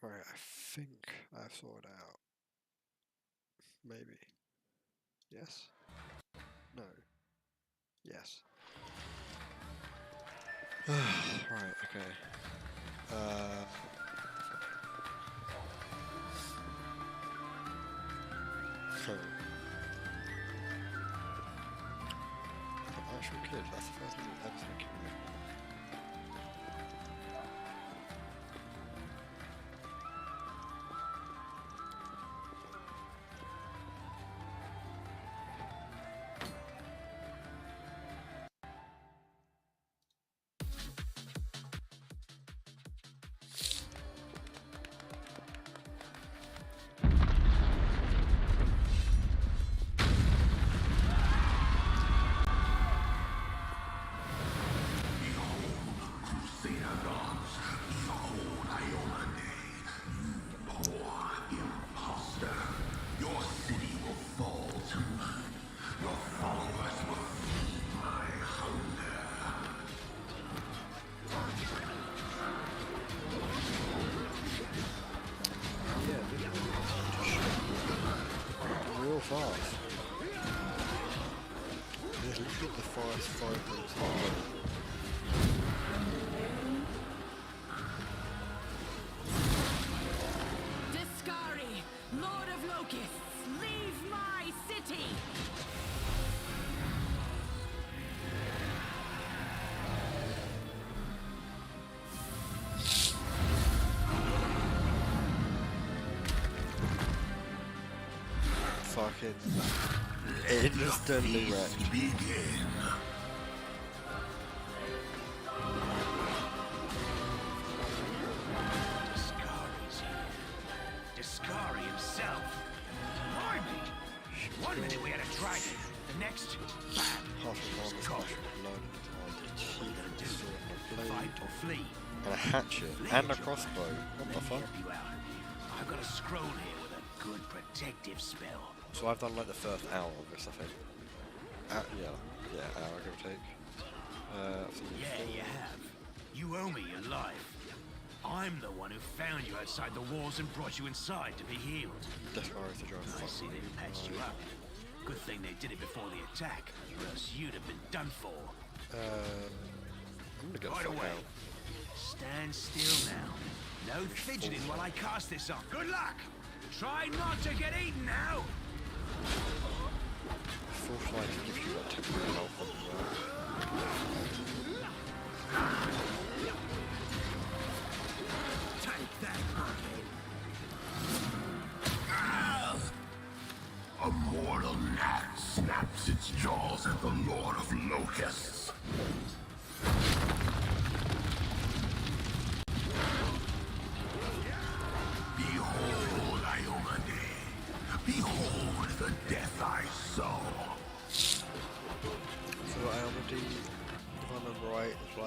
Right, I think I've sorted out. Maybe. Yes? No. Yes. Right, okay. So, an actual kid, that's the first thing I've ever thinking of. Yeah, this one just real fast. This is literally the fast 5 minutes. Discari, Lord of Locusts, leave my city! Fucking instantly wrecked. Begin. Discari's here. Discari himself. Blimey! One minute we had a dragon, the next, bam! Half an arm is Cock. blood What are you gonna do? Fight or flee? and a hatchet and a crossbow. What the Let me fuck? help you out. I've got a scroll here with a good protective spell. So I've done like the first hour of this, I think. Yeah, hour give or take. Yeah, you have. You owe me your life. I'm the one who found you outside the walls and brought you inside to be healed. Desperate to drive. I see they've patched you up. Good thing they did it before the attack, or else you'd have been done for. I'm gonna get Right the fuck away. out. Stand still now. No fidgeting while I cast this on. Good luck! Try not to get eaten now! Full flight gives you like temporary health on the Take that, Bucket! A mortal gnat snaps its jaws at the Lord of Locusts. Behold, Iomade. Behold the death I sow. So Iomade, if I remember right, is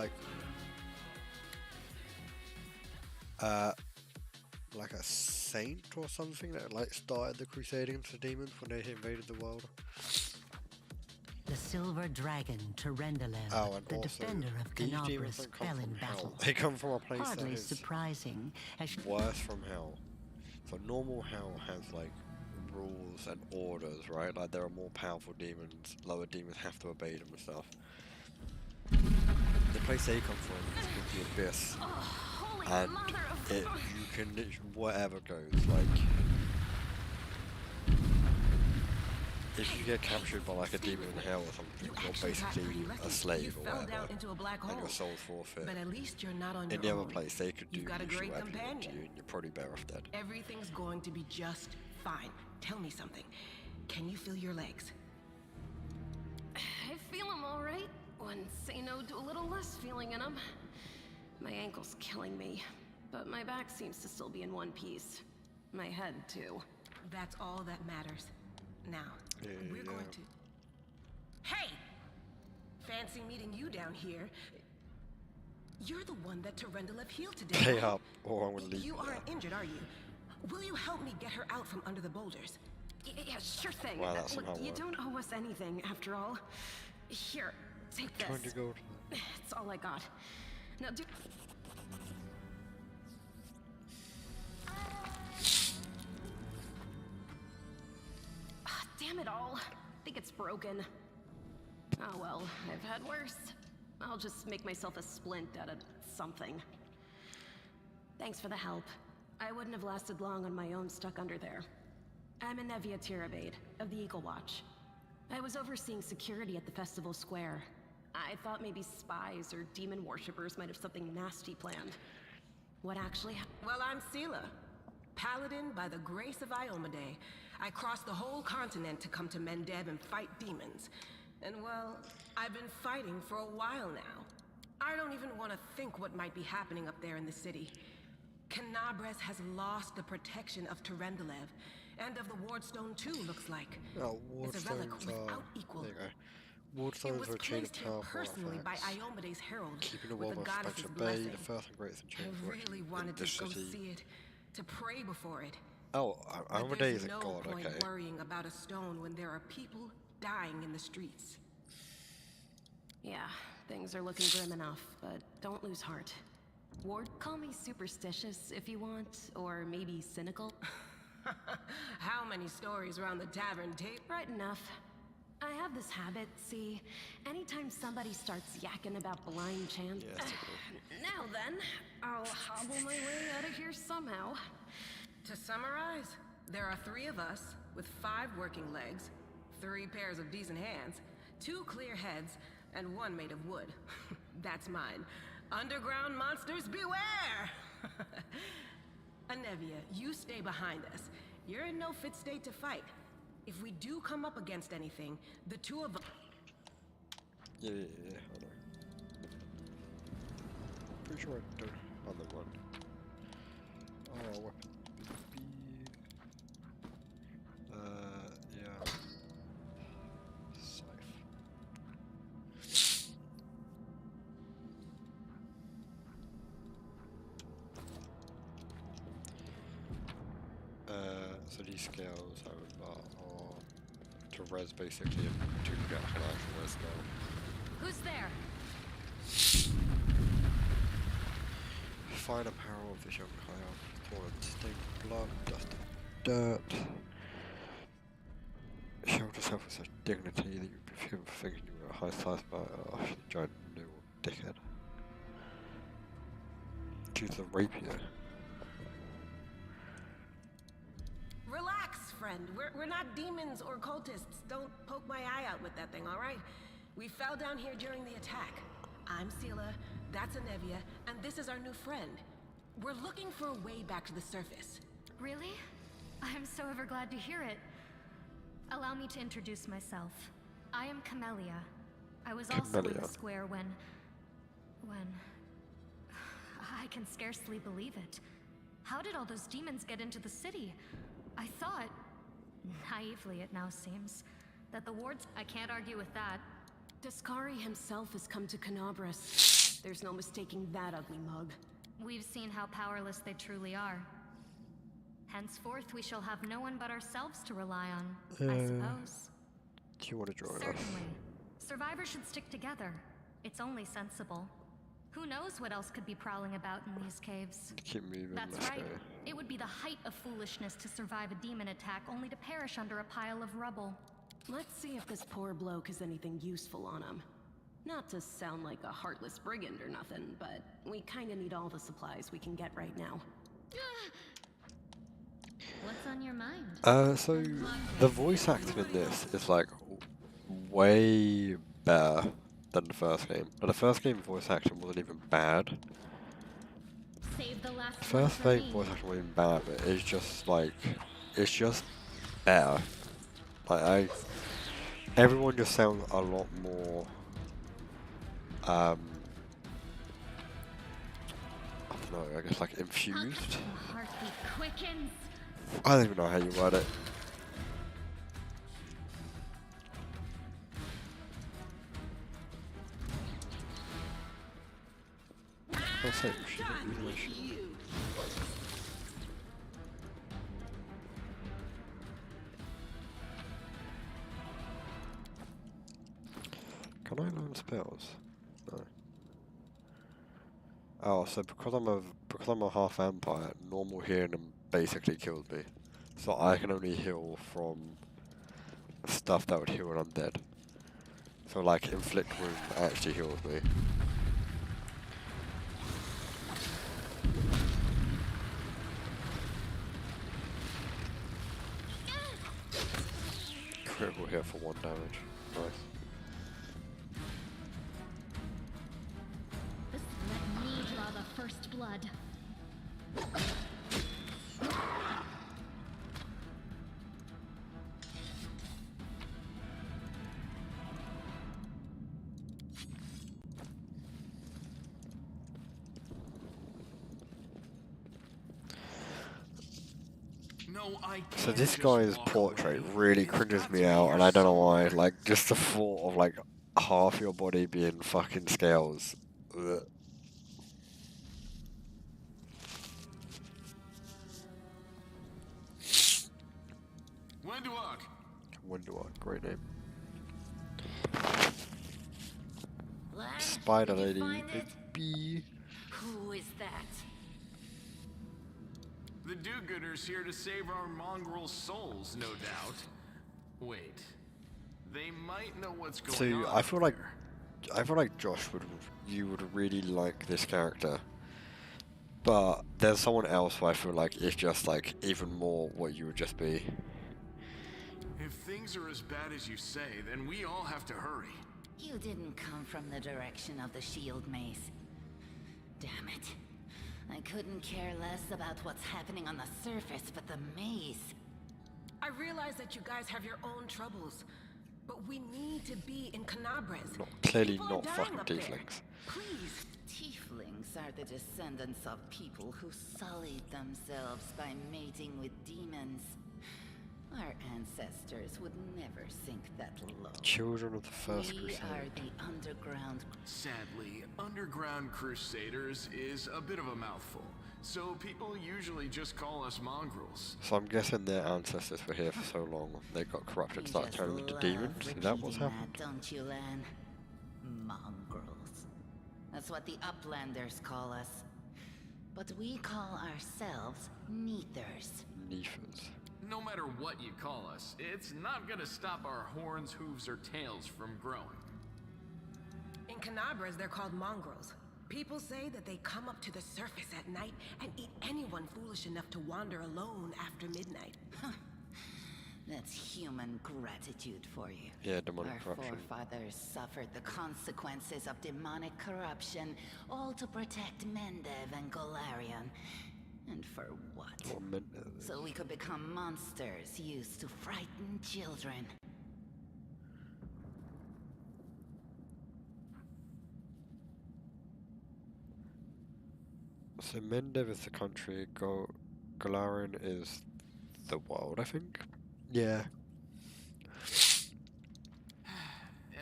like a saint or something that like started the crusade against the demons when they invaded the world. The silver dragon, Terendalem, Oh, and the also, defender of these demons Canopus, don't come fell in from hell. battle. They come from a place that Hardly is surprising, as worse from hell. So normal hell has like rules and orders, right? Like there are more powerful demons, lower demons have to obey them and stuff. The place they come from is called the Abyss, and you can literally whatever goes. Like if you get captured by like a demon in hell or something, you're basically a slave or whatever, into a black and hole. your soul's forfeit. But at least you're not on In your the own. other place, they could do You've got a great whatever you want to companion. you, and you're probably better off dead. Everything's going to be just fine. Tell me something. Can you feel your legs? I feel them all right. When say no to a little less feeling in them. My ankle's killing me, but my back seems to still be in one piece. My head, too. That's all that matters. Now, Yeah, we're going yeah. to... Hey! Fancy meeting you down here. You're the one that Terendalev healed today. Pay right? up, or I'm gonna leave You you there. aren't injured, are you? Will you help me get her out from under the boulders? Yeah, sure thing. Wow, that Look, somehow you worked. don't owe us anything, after all. Here, take this. 20 gold. It's all I got. Now do... Damn it all. I think it's broken. Oh well, I've had worse. I'll just make myself a splint out of something. Thanks for the help. I wouldn't have lasted long on my own stuck under there. I'm Anevia Tirabade, of the Eagle Watch. I was overseeing security at the festival square. I thought maybe spies or demon worshippers might have something nasty planned. What actually happened? Well, I'm Sela, paladin by the grace of Iomedae. I crossed the whole continent to come to Mendeb and fight demons. And well, I've been fighting for a while now. I don't even want to think what might be happening up there in the city. Canabres has lost the protection of Terendelev, and of the Wardstone too, looks like. Oh, It's a relic Wardstones without are... equal. There you go. It Wardstones was are a chain of placed here powerful personally by artifacts, Iomedae's herald, keeping the with world the of goddess's Spectre Bay, blessing. the first and greatest I enchantment really in wanted this to go city. see it, to pray before it. Oh, But Amadeus there's is a no god, point okay. worrying about a stone when there are people dying in the streets. Yeah, things are looking grim enough, but don't lose heart. Ward, call me superstitious if you want, or maybe cynical. How many stories around the tavern table? Right enough. I have this habit, see, anytime somebody starts yakking about blind chance. Yes, Now then, I'll hobble my way out of here somehow. To summarize, there are 3 of us, with 5 working legs, 3 pairs of decent hands, 2 clear heads, and 1 made of wood. That's mine. Underground monsters beware! Anevia, you stay behind us. You're in no fit state to fight. If we do come up against anything, the 2 of us... Yeah, I know. Pretty sure I don't have the one. Oh, weapon B. Yeah. Scythe. So these scales are to res basically and to get an actual res scale. Who's there? Fine apparel of this young child, torn and stained with blood, dust and dirt. She held herself with such dignity that you'd be forgiven for thinking you were a high-sized giant noodle dickhead. Choose the rapier. Relax, friend. We're not demons or cultists. Don't poke my eye out with that thing, all right? We fell down here during the attack. I'm Sela, that's Anevia, and this is our new friend. We're looking for a way back to the surface. Really? I'm so ever glad to hear it. Allow me to introduce myself. I am Camellia. I was also in the square when... I can scarcely believe it. How did all those demons get into the city? I thought, naively it now seems, that the wards... I can't argue with that. Descari himself has come to Canabras. There's no mistaking that ugly mug. We've seen how powerless they truly are. Henceforth, we shall have no one but ourselves to rely on, I suppose. Do you want to join us? Certainly. Survivors should stick together. It's only sensible. Who knows what else could be prowling about in these caves? Keep moving, That's let's right. go. It would be the height of foolishness to survive a demon attack only to perish under a pile of rubble. Let's see if this poor bloke has anything useful on him. Not to sound like a heartless brigand or nothing, but we kinda need all the supplies we can get right now. What's on your mind? So the voice acting in this is like way better than the first game. But the first game voice acting wasn't even bad. Save the last The first one for game me. voice acting wasn't even bad, but it's just like, it's just better. Like everyone just sounds a lot more, I don't know, I guess like infused. The heartbeat quickens. I don't even know how you word it. I'll say she didn't really shoot. Can I learn spells? No. Oh, so because I'm a half vampire, normal healing basically kills me. So I can only heal from stuff that would heal an undead. So like inflict wound actually heals me. Critical here for 1 damage. Nice. Let me draw the first blood. No, I can't So this just guy's walk portrait away. really It's cringes got me to be out, your and I don't know why. soul. Like, just the thought of like half your body being fucking scales. Ugh. Wenduok! Windwalk, great name. What? Spider Did you lady, find big it? bee. Who is that? The do-gooders here to save our mongrel souls, no doubt. Wait. They might know what's going So on. I feel like there. Josh you would really like this character, but there's someone else who I feel like is just like even more what you would just be. If things are as bad as you say, then we all have to hurry. You didn't come from the direction of the shield maze. Damn it. I couldn't care less about what's happening on the surface, but the maze. I realize that you guys have your own troubles, but we need to be in Canabres. Clearly People are not dying fucking up there. tieflings. Please. Tieflings are the descendants of people who sullied themselves by mating with demons. Our ancestors would never sink that low. Children of the First We Crusade. are the underground. Sadly, Underground Crusaders is a bit of a mouthful, so people usually just call us mongrels. So I'm guessing their ancestors were here for so long, they got corrupted and You started just turning into love demons. Is that what's repeating happened? don't you, Lan? Mongrels. That's what the Uplanders call us. But we call ourselves Neathers. Nephers. No matter what you call us, it's not gonna stop our horns, hooves, or tails from growing. In Canabres, they're called mongrels. People say that they come up to the surface at night and eat anyone foolish enough to wander alone after midnight. That's human gratitude for you. Yeah, demonic Our corruption. forefathers suffered the consequences of demonic corruption, all to protect Mendev and Golarion. And for what? What meant it? So we could become monsters used to frighten children. So Mendev is the country, Golarion is the world, I think? Yeah.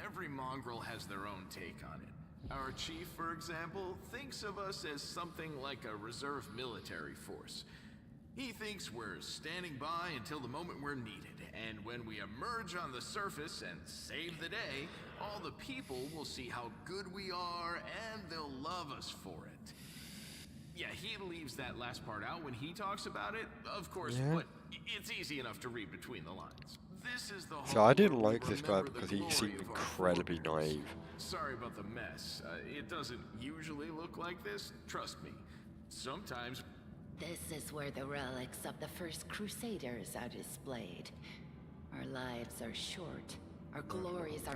Every mongrel has their own take on it. Our chief, for example, thinks of us as something like a reserve military force. He thinks we're standing by until the moment we're needed, and when we emerge on the surface and save the day, all the people will see how good we are, and they'll love us for it. Yeah, he leaves that last part out when he talks about it, of course, Yeah. but it's easy enough to read between the lines. This is the So I didn't whole like this guy remember the because he glory seemed of our incredibly forebears. naive. Sorry about the mess. It doesn't usually look like this, trust me. Sometimes This is where the relics of the first Crusaders are displayed. Our lives are short. Our glories are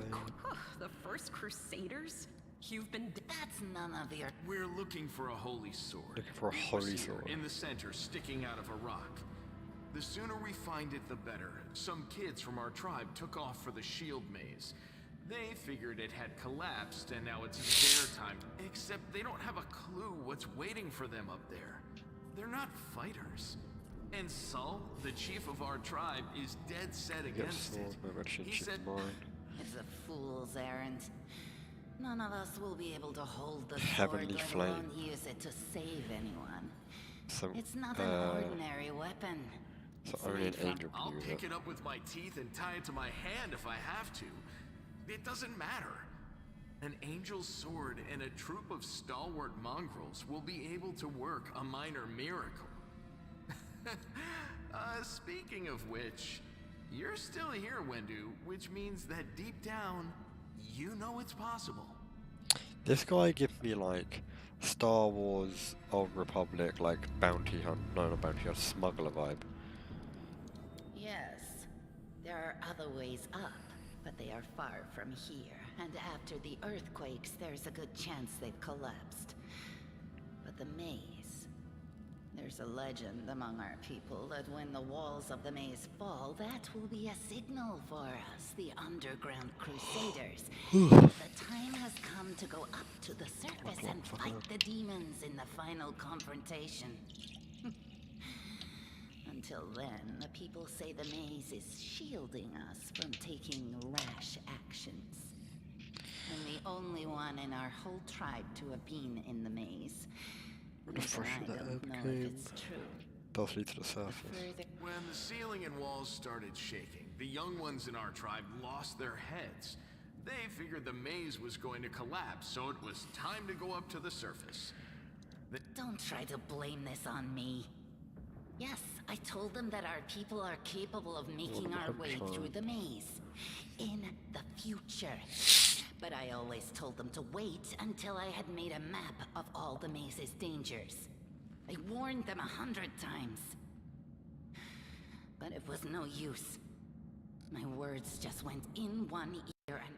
The first Crusaders? You've been That's none of your... we're looking for a holy sword. Looking for a It holy was here, sword. in the center, sticking out of a rock. The sooner we find it, the better. Some kids from our tribe took off for the shield maze. They figured it had collapsed, and now it's their time. Except they don't have a clue what's waiting for them up there. They're not fighters. And Saul, the chief of our tribe, is dead set against Yes, it. my red He ship said, mine. It's a fool's errand. None of us will be able to hold the Heavenly sword, let flame. alone use it to save anyone. So, It's not an ordinary weapon. so It's only an made from- angel I'll can use pick it. it up with my teeth and tie it to my hand if I have to. It doesn't matter. An angel's sword and a troop of stalwart mongrels will be able to work a minor miracle. Speaking of which, You're still here, Wendu, which means that deep down, you know it's possible. This guy gives me like Star Wars Old Republic, like bounty hunt, no, not bounty hunt, smuggler vibe. Yes, there are other ways up, but they are far from here. And after the earthquakes, there's a good chance they've collapsed. But the maze... There's a legend among our people that when the walls of the maze fall, that will be a signal for us, the underground crusaders. The time has come to go up to the surface and fight the demons in the final confrontation. Until then, the people say the maze is shielding us from taking rash actions. I'm the only one in our whole tribe to have been in the maze. The fresher that herb came does lead to the surface. When the ceiling and walls started shaking, the young ones in our tribe lost their heads. They figured the maze was going to collapse, so it was time to go up to the surface. Don't try to blame this on me. Yes, I told them that our people are capable of making our way through the maze. In the future. But I always told them to wait until I had made a map of all the maze's dangers. I warned them 100 times. But it was no use. My words just went in one ear and...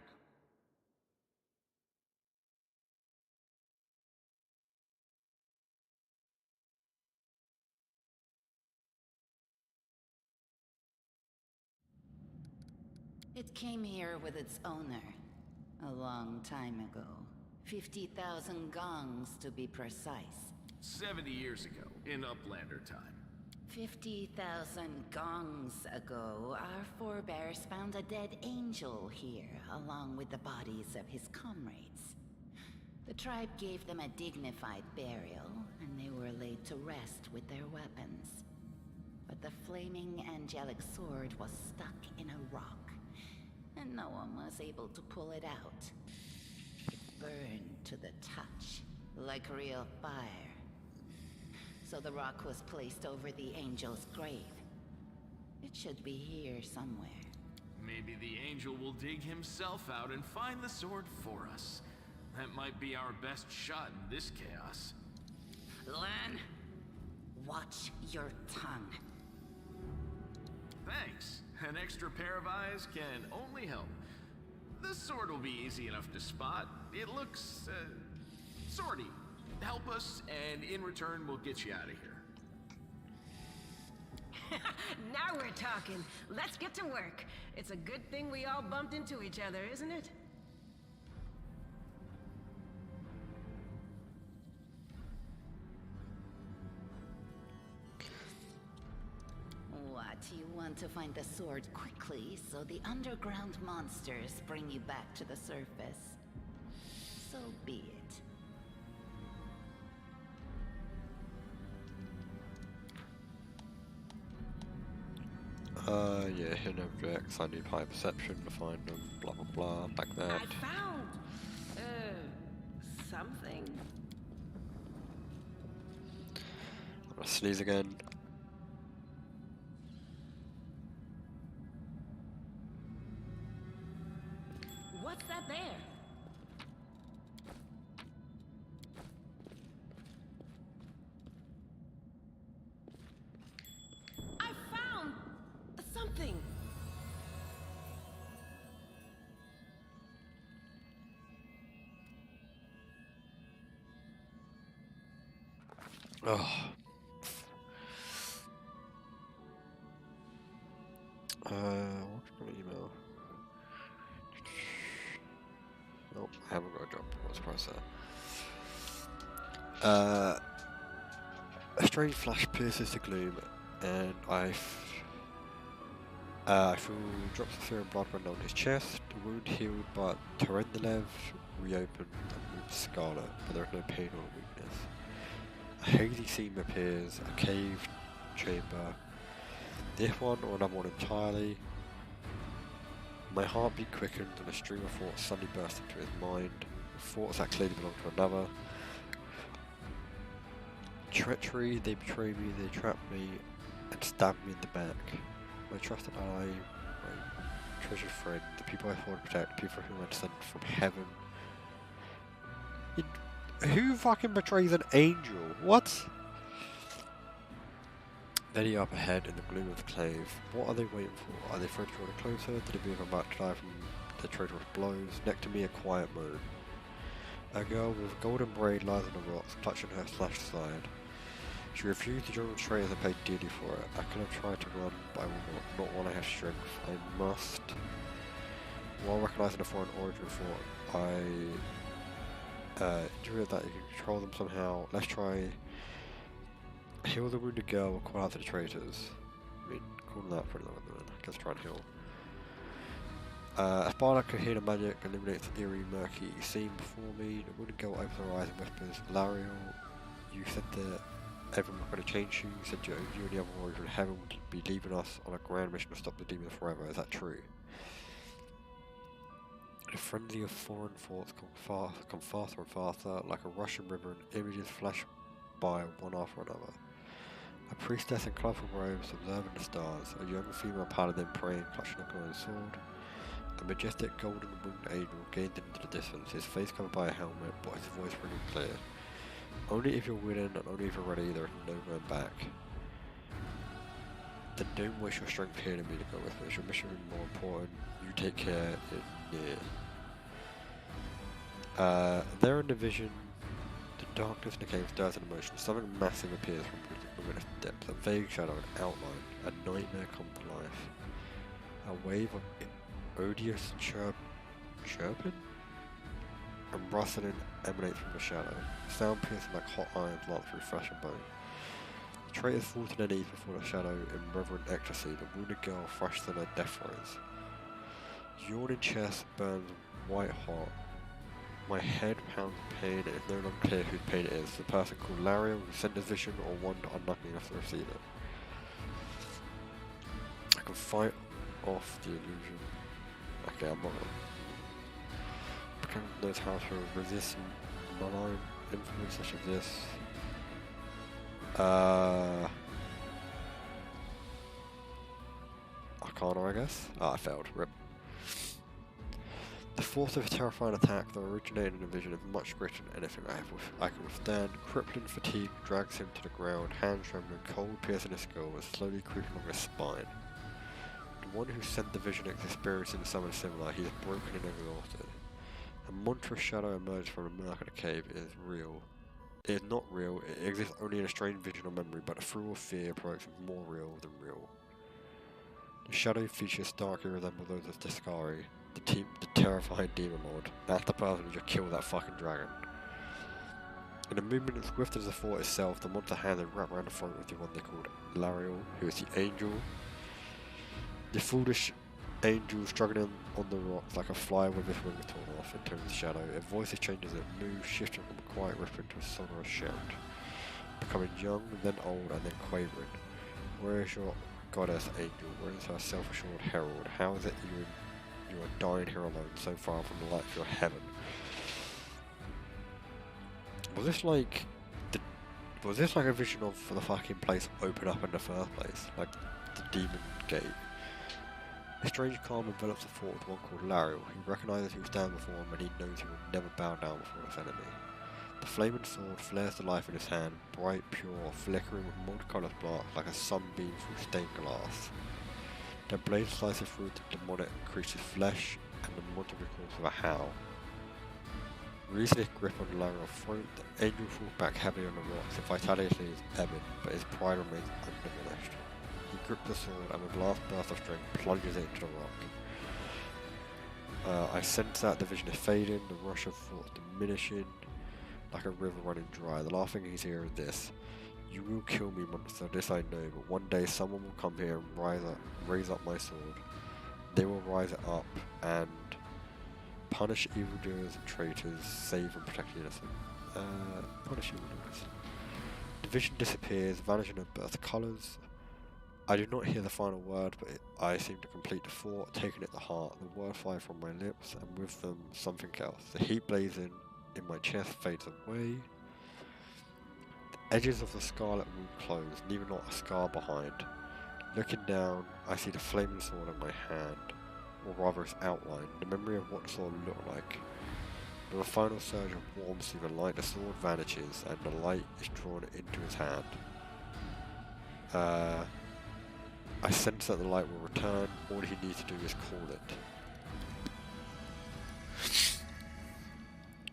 It came here with its owner. A long time ago. 50,000 gongs to be precise. 70 years ago, in Uplander time. 50,000 gongs ago, our forebears found a dead angel here, along with the bodies of his comrades. The tribe gave them a dignified burial, and they were laid to rest with their weapons. But the flaming angelic sword was stuck in a rock, and no one was able to pull it out. It burned to the touch, like real fire. So the rock was placed over the angel's grave. It should be here somewhere. Maybe the angel will dig himself out and find the sword for us. That might be our best shot in this chaos. Lan, watch your tongue. Thanks. An extra pair of eyes can only help. The sword will be easy enough to spot. It looks, swordy. Help us, and in return, we'll get you out of here. Now we're talking. Let's get to work. It's a good thing we all bumped into each other, isn't it? What, you want to find the sword quickly, so the underground monsters bring you back to the surface? So be it. Yeah, hidden objects, I need high perception to find them, blah blah blah, like that. I found, something. I'm gonna sneeze again. What's that there? I found something. Oh. What's my email? Nope, I haven't got a job. What's the price there? A strange flash pierces the gloom, and I feel drops of fear and blood run down his chest. The wound healed, but Terendelev reopened and moved scarlet, but there is no pain or weakness. A hazy scene appears, a cave chamber. This one or another one entirely. My heartbeat quickened and a stream of thoughts suddenly burst into his mind. Thoughts that clearly belonged to another. Treachery, they betrayed me, they trapped me and stabbed me in the back. My trusted ally treasured friend, the people I swore to protect, people whom I'd sent from heaven. Who fucking betrays an angel? What? Then up ahead in the gloom of the clave. What are they waiting for? Are they afraid to draw closer? Did they believe I'm about to die from the traitorous blows? Next to me, a quiet moan. A girl with a golden braid lies on the rocks, clutching her slashed side. She refused to join the traitors and paid dearly for it. I could have tried to run, but I will not while I have strength. I must. While recognizing a foreign origin thought, injury that you can control them somehow. Let's try. Heal the wounded girl or call out to the traitors. I mean, call them out pretty long then. I guess try and heal. A spark could hear the magic, illuminates the eerie, murky scene before me. The wounded girl opens her eyes and whispers, Lariel, you said that everyone was going to change you. You said you and the other warriors from heaven would be leaving us on a grand mission to stop the demons forever. Is that true? The frenzy of foreign thoughts come faster and faster, like a rushing river, and images flash by one after another. A priestess in colourful robes observing the stars, a young female paladin praying, clutching a glowing sword. A majestic golden winged angel gained into the distance, his face covered by a helmet, but his voice ringing clear. Only if you're willing and only if you're ready, there is no going back. Then don't waste your strength here to me to go with us. Your mission is more important. You take care, it's near. There in the vision, the darkness in the cave stirs in motion. Something massive appears from its depths. A vague shadow, an outline, a nightmare come to life. A wave of odious chirping and rustling emanates from the shadow. Sound piercing like hot irons lance through flesh and bone. The traitors fall to their knees before the shadow in reverent ecstasy. The wounded girl thrashes in her death throes. Yawning chest burns white hot. My head pounds with pain. It is no longer clear whose pain it is. The person called Lariel who sent this vision, or one unlucky enough to receive it. I can fight off the illusion. Okay, I'm not gonna. Become knows how to resist malign influence such as this. Arcana, I guess. I failed. Rip. The force of a terrifying attack that originated in a vision is much greater than anything I can withstand. Crippling fatigue drags him to the ground, hands trembling, cold piercing his skull and slowly creeping along his spine. The one who sent the vision is experiencing something similar. He is broken and exhausted. A monstrous shadow emerges from the murk of the cave. It is real. It is not real. It exists only in a strange vision or memory, but the thrill of fear provokes more real than real. The shadow features starkly resemble those of Discari, the terrifying demon lord. That's the person who just killed that fucking dragon. In a movement as swift as the thought itself, the monster hand is wrapped around the throat of the one they called Lariel, who is the angel. The foolish angel struggling on the rocks like a fly with his wings torn off into the shadow. Its voice changes, it moves, shifting from a quiet whisper to a sonorous shout. Becoming young, then old, and then quavering. Where is your goddess angel? Where is her self-assured herald? How is it you are dying here alone, so far from the light of your heaven? Was this like a vision of the fucking place open up in the first place? Like the demon gate? A strange calm envelops the thought of one called Lariel. He recognizes who stands before him and he knows he will never bow down before his enemy. The flaming sword flares to life in his hand, bright, pure, flickering with multicolored sparks like a sunbeam through stained glass. The blade slices through the demonic creature's flesh, and the monster recoils with a howl. Releasing his grip on Lariel's throat, the angel falls back heavily on the rocks. His vitality is ebbing, but his pride remains undiminished. He grips the sword and with a last burst of strength plunges it into the rock. I sense that the vision is fading, the rush of thoughts diminishing, like a river running dry. The last thing he's hearing is this: "You will kill me, monster, this I know, but one day someone will come here and raise up my sword. They will rise it up and punish evildoers and traitors, save and protect the innocent." Punish evildoers. The vision disappears, vanishing in burst colours. I do not hear the final word, but I seem to complete the thought, taking it to heart. The words fly from my lips, and with them something else. The heat blazing in my chest fades away. The edges of the scarlet wound close, leaving not a scar behind. Looking down, I see the flaming sword in my hand. or rather its outline, the memory of what the sword looked like. With a final surge of warmth through the light, the sword vanishes and the light is drawn into his hand. I sense that the light will return. All he needs to do is call it.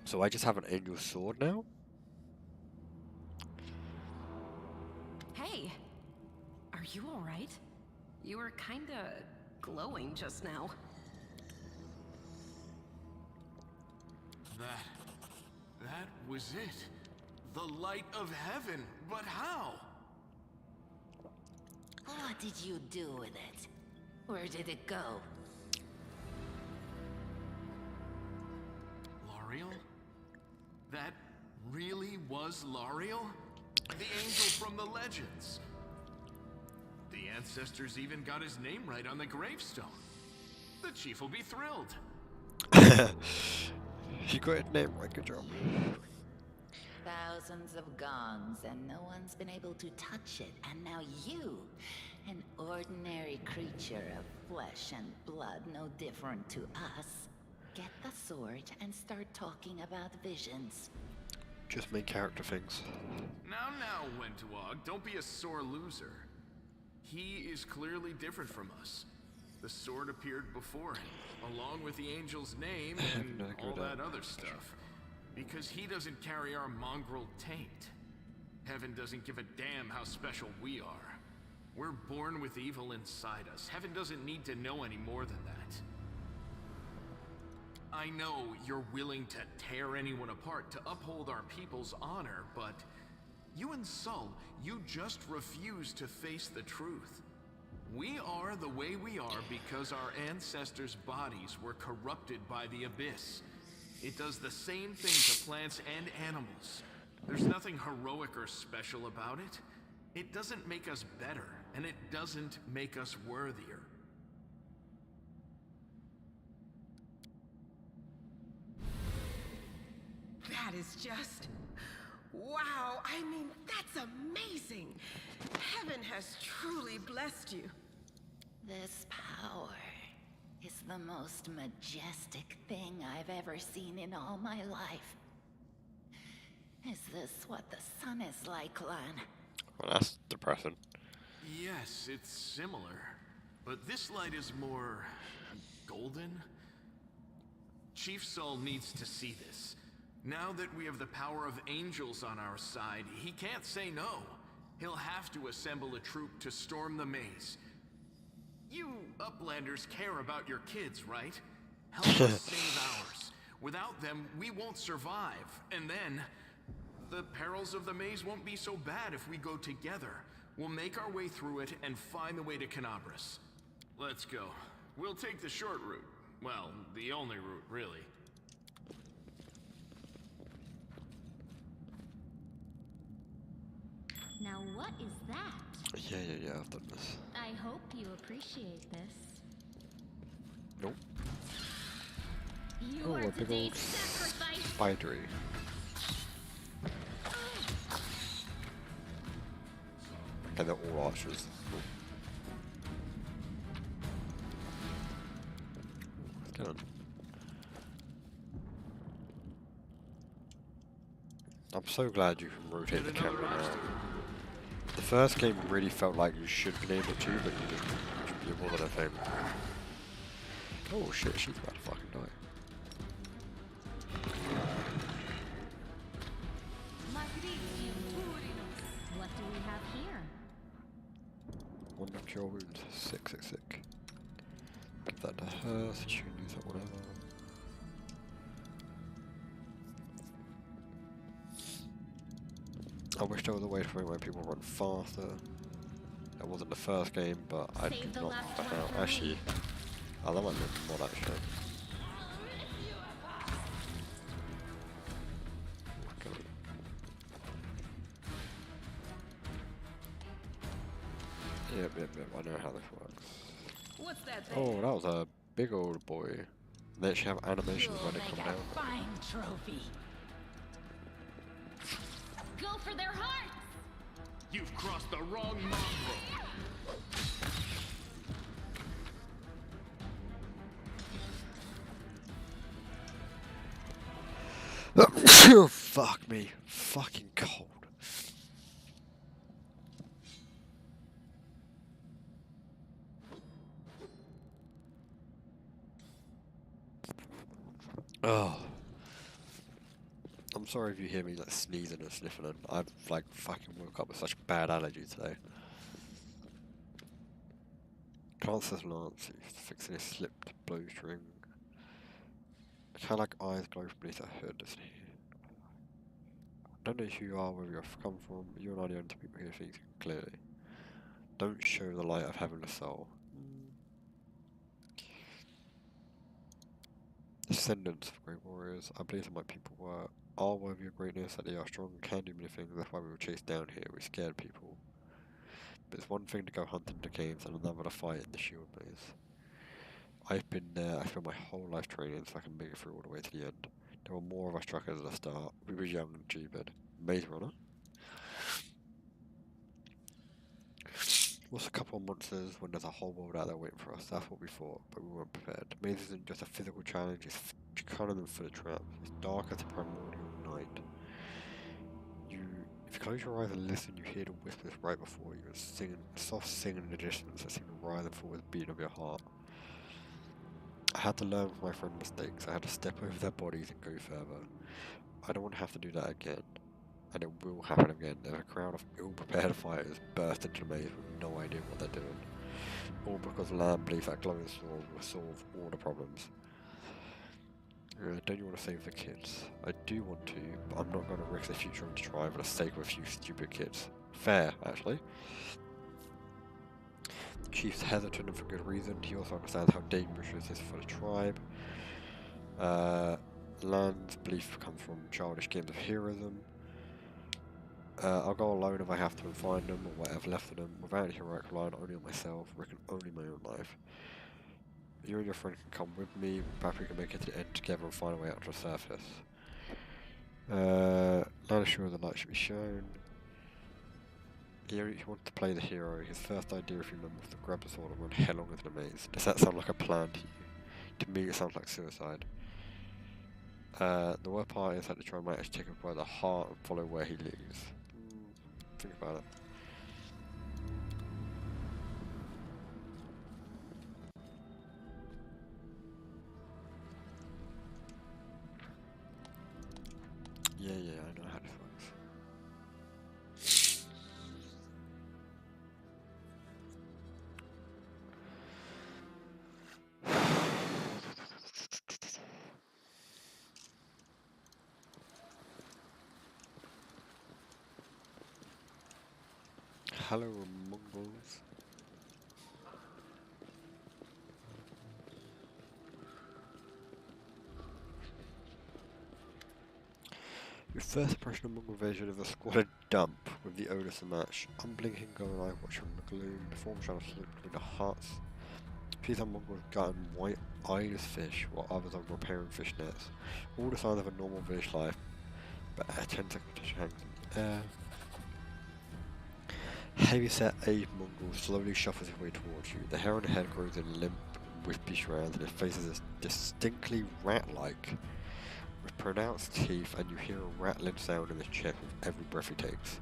So I just have an angel sword now? Hey, are you alright? You were kinda glowing just now. That was it. The light of heaven. But how? What did you do with it? Where did it go? L'Ariel? That really was L'Ariel? The angel from the legends. The ancestors even got his name right on the gravestone. The chief will be thrilled. He got his name right, good job. Thousands of gongs, and no one's been able to touch it. And now you, an ordinary creature of flesh and blood, no different to us, get the sword and start talking about visions. Just main character things. Now, Wentawag, don't be a sore loser. He is clearly different from us. The sword appeared before him, along with the angel's name and all that other stuff. Because he doesn't carry our mongrel taint. Heaven doesn't give a damn how special we are. We're born with evil inside us. Heaven doesn't need to know any more than that. I know you're willing to tear anyone apart to uphold our people's honor, but you and Sol, you just refuse to face the truth. We are the way we are because our ancestors' bodies were corrupted by the Abyss. It does the same thing to plants and animals. There's nothing heroic or special about it. It doesn't make us better, and it doesn't make us worthier. That is just... wow, I mean, that's amazing! Heaven has truly blessed you. This power is the most majestic thing I've ever seen in all my life. Is this what the sun is like, Lan? Well, that's depressing. Yes, it's similar. But this light is more... golden? Chief Sol needs to see this. Now that we have the power of angels on our side, he can't say no. He'll have to assemble a troop to storm the maze. You Uplanders care about your kids, right? Help us save ours. Without them, we won't survive. And then, the perils of the maze won't be so bad if we go together. We'll make our way through it and find the way to Canabras. Let's go. We'll take the short route. Well, the only route, really. Now what is that? Yeah, I've done this. I hope you appreciate this. Nope. You Oh, are a big today's old sacrifice. spidery. And they're all archers. Cool. What's going on? I'm so glad you can rotate the camera now. The first game really felt like you should be able to, but you didn't. It wasn't a thing. Oh shit, she's about to fucking die. What do we have here? One of your wounds. Sick. Give that to her so she can use that whatever. I wish there was a way to make people run faster. That wasn't the first game, but I did not find out. Actually, that might be a mod actually. Yep, I know how this works. What's that thing? Oh, that was a big old boy. They actually have animations when they come down. Fine trophy. Go for their hearts! You've crossed the wrong mongrel. Fuck me. Fucking cold. Oh. I'm sorry if you hear me like sneezing and sniffling. I've like fucking woke up with such bad allergy today. Glances Lance, he's fixing his slipped blowstring. Kind of like eyes glow from beneath a hood, isn't he? I don't know who you are, where you've come from, but you and I are the only two people here see clearly. Don't show the light of having a soul. Descendants of great warriors, I believe that my people are worthy of greatness, that they are strong and can do many things, that's why we were chased down here, we scared people. But it's one thing to go hunting the caves and another to fight in the shield maze. I've been there, I spent my whole life training so I can make it through all the way to the end. There were more of us truckers at the start, we were young and stupid. Maze Runner? What's a couple of monsters when there's a whole world out there waiting for us? That's what we thought, but we weren't prepared. Maze isn't just a physical challenge, it's cunning and full of traps. It's dark as a primordial night. If you close your eyes and listen, you hear the whispers right before you, and singing, soft singing in the distance that seem to rise and fall with the beat of your heart. I had to learn from my friend's mistakes. I had to step over their bodies and go further. I don't want to have to do that again. And it will happen again. There's a crowd of ill-prepared fighters burst into the maze with no idea what they're doing. All because Lamb believes that glowing sword will solve all the problems. Don't you want to save the kids? I do want to, but I'm not going to risk the future of the tribe for the sake of a few stupid kids. Fair, actually. The chief's hesitant and for good reason. He also understands how dangerous this is for the tribe. Land's belief comes from childish games of heroism. I'll go alone if I have to and find them, or whatever left of them, without heroic relying only on myself, risking only my own life. You and your friend can come with me, perhaps we can make it to the end together and find a way out to the surface. Not sure the light should be shown. He wanted to play the hero. His first idea, if you remember, was to grab the sword and run headlong into the maze. Does that sound like a plan to you? To me, it sounds like suicide. The worst part is that the tribe might actually take him by the heart and follow where he leads. Think about it. Yeah, I know how this works. Hello, Mongols. Your first impression of Mongol invasion of a squalid dump with the odors to match. Unblinking golden eye watch from the gloom, the form shadow slipped between the huts. Few some Mongols gutting white eyeless fish, while others are repairing fish nets. All the signs of a normal village life, but a tense expectation hangs in the air. Heavy-set Abe Mongol slowly shuffles his way towards you. The hair on the head grows in limp, wispy strands, and his face is distinctly rat-like, with pronounced teeth, and you hear a rattling sound in his chest with every breath he takes.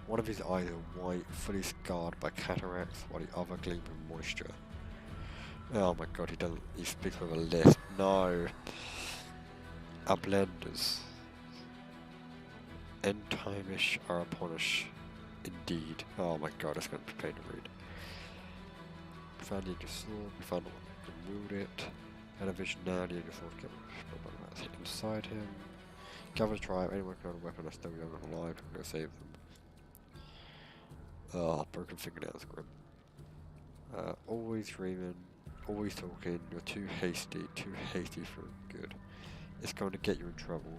One of his eyes are white, fully scarred by cataracts, while the other gleams with moisture. Oh my god, he speaks with a lisp. No. Ablenders. Entimish are upon us. Indeed. Oh my god, that's going to be pain to read. We found the angel sword, we found the one who can wield it. And a vision now, the angel sword gets hit inside him. Gather the tribe, anyone can own a weapon that's still young and alive can go save them. Oh, broken fingernails, grim. Always dreaming, always talking, you're too hasty for good. It's going to get you in trouble.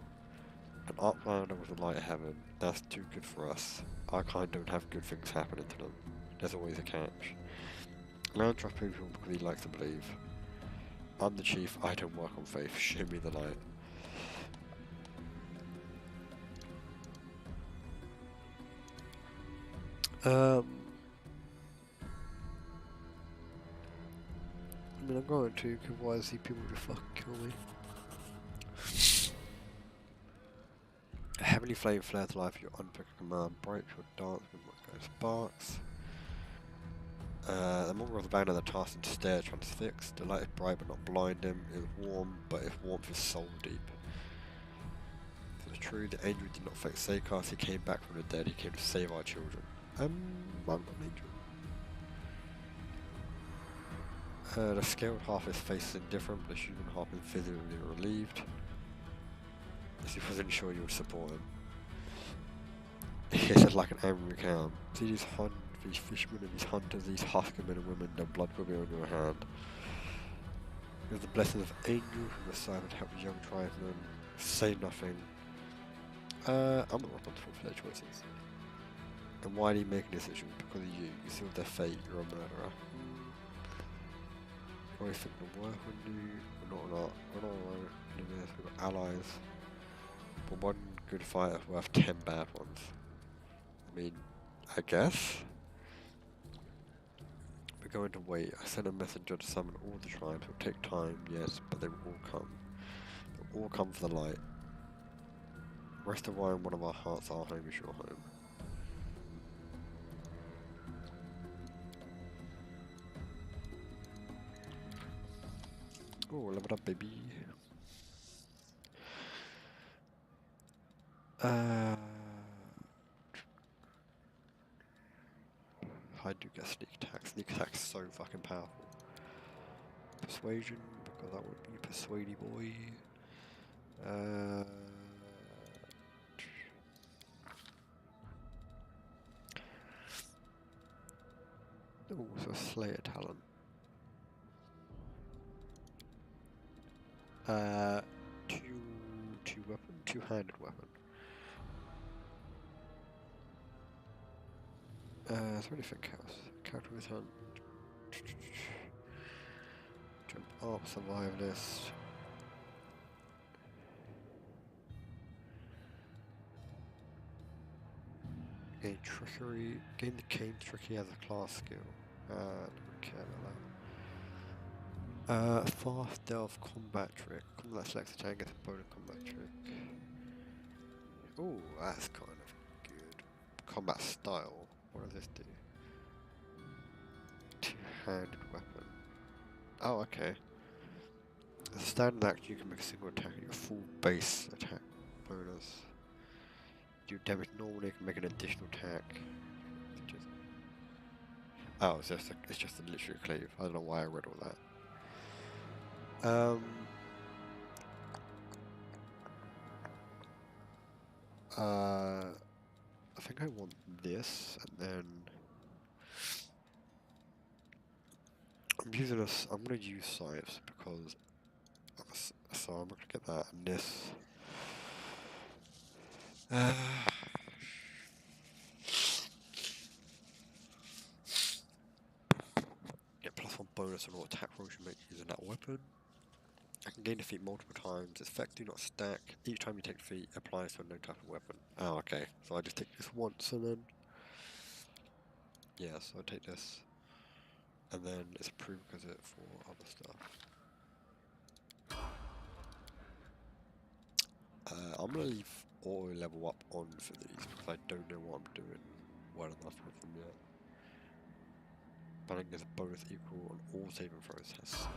An Arclander with the light of heaven, that's too good for us. Our kind don't have good things happening to them. There's always a catch. Land trusts people because he likes to believe. I'm the chief, I don't work on faith, show me the light. I mean, I'm going to, because why is he people to fucking kill me? heavenly flame flare to life your unpick command, break your dance with what goes sparks. The mongrel of the band of the task and stare transfixed. The light is bright but not blind him. It is warm, but its warmth is soul deep. It was true, the angel did not fake Seikos, he came back from the dead, he came to save our children. I'm not an angel. The scaled half of his face is indifferent, but the human half is visibly relieved. As if he wasn't sure you would support him. He hissed like an angry cow. See these fishermen and these hunters, these husky men and women, their blood will be on your hand. With the blessing of angels from the side that help the young tribesmen. Say nothing. I'm not responsible for their choices. And why are you making this decision? Because of you. You sealed their fate, you're a murderer. What do you think will work on you? We're not alone. We've got allies. But one good fight is worth 10 bad ones. I mean, I guess. We're going to wait. I sent a messenger to summon all the tribes. It will take time, yes, but they will all come. They will all come for the light. Rest of why in one of our hearts, our home is your home. Oh, leveled up, baby. I do get sneak attack. Sneak attack's so fucking powerful. Persuasion, because that would be persuady boy. Oh, so Slayer talent. Two-handed weapon. Is there anything else? Character with hand. Jump up, survive this. Gain trickery. Gain the cane trickery as a class skill. Don't care about that. Fast stealth combat trick. Combat selects attack gets a bonus combat trick. Oh, that's kind of good. Combat style. What does this do? Two-handed weapon. Oh, okay. As a standard action, you can make a single attack at your full base attack bonus. Do damage normally, you can make an additional attack. Oh, it's just a literary cleave. I don't know why I read all that. I think I want this, and then I'm gonna use scythes because so I'm gonna get that and this. Get +1 bonus on all attack rolls you make using that weapon. I can gain defeat multiple times. Its effect do not stack. Each time you take defeat applies to a no type of weapon. Oh, okay. So I just take this once and then. Yeah, so I take this. And then it's a prerequisite for other stuff. I'm gonna leave auto level up on for these because I don't know what I'm doing well enough with them yet. Banning is a bonus equal on all saving throws tests.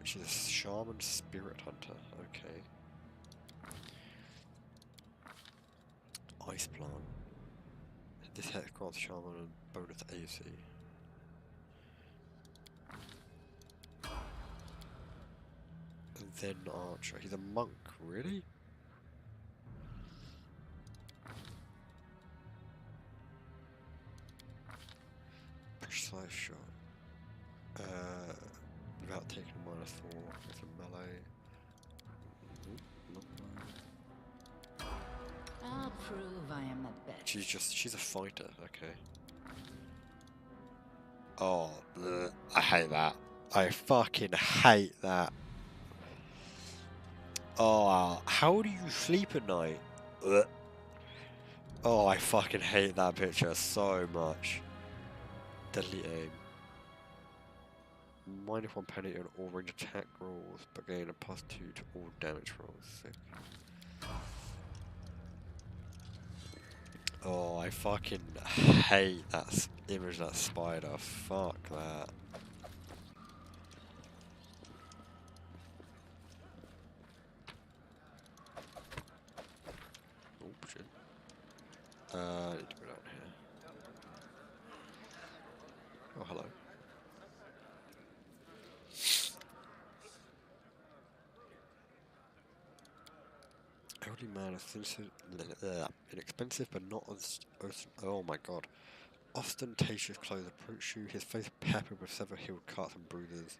She's a shaman spirit hunter, okay. Ice plant. This hex grants shaman and bonus AC. And then archer. He's a monk, really? Precise shot. Without taking a -4, it's a melee. I'll prove I am the best. She's a fighter, okay. Oh, bleh, I hate that. I fucking hate that. Oh, how do you sleep at night? Bleh. Oh, I fucking hate that picture so much. Deadly aim. -1 penalty on all range attack rolls, but gain a +2 to all damage rolls. Sick. Oh, I fucking hate that image of that spider. Fuck that. Oh shit. I need to go down here. Oh, hello. Elderly man is inexpensive but not as oh my god. Ostentatious clothes approach you, his face peppered with several healed cuts and bruises,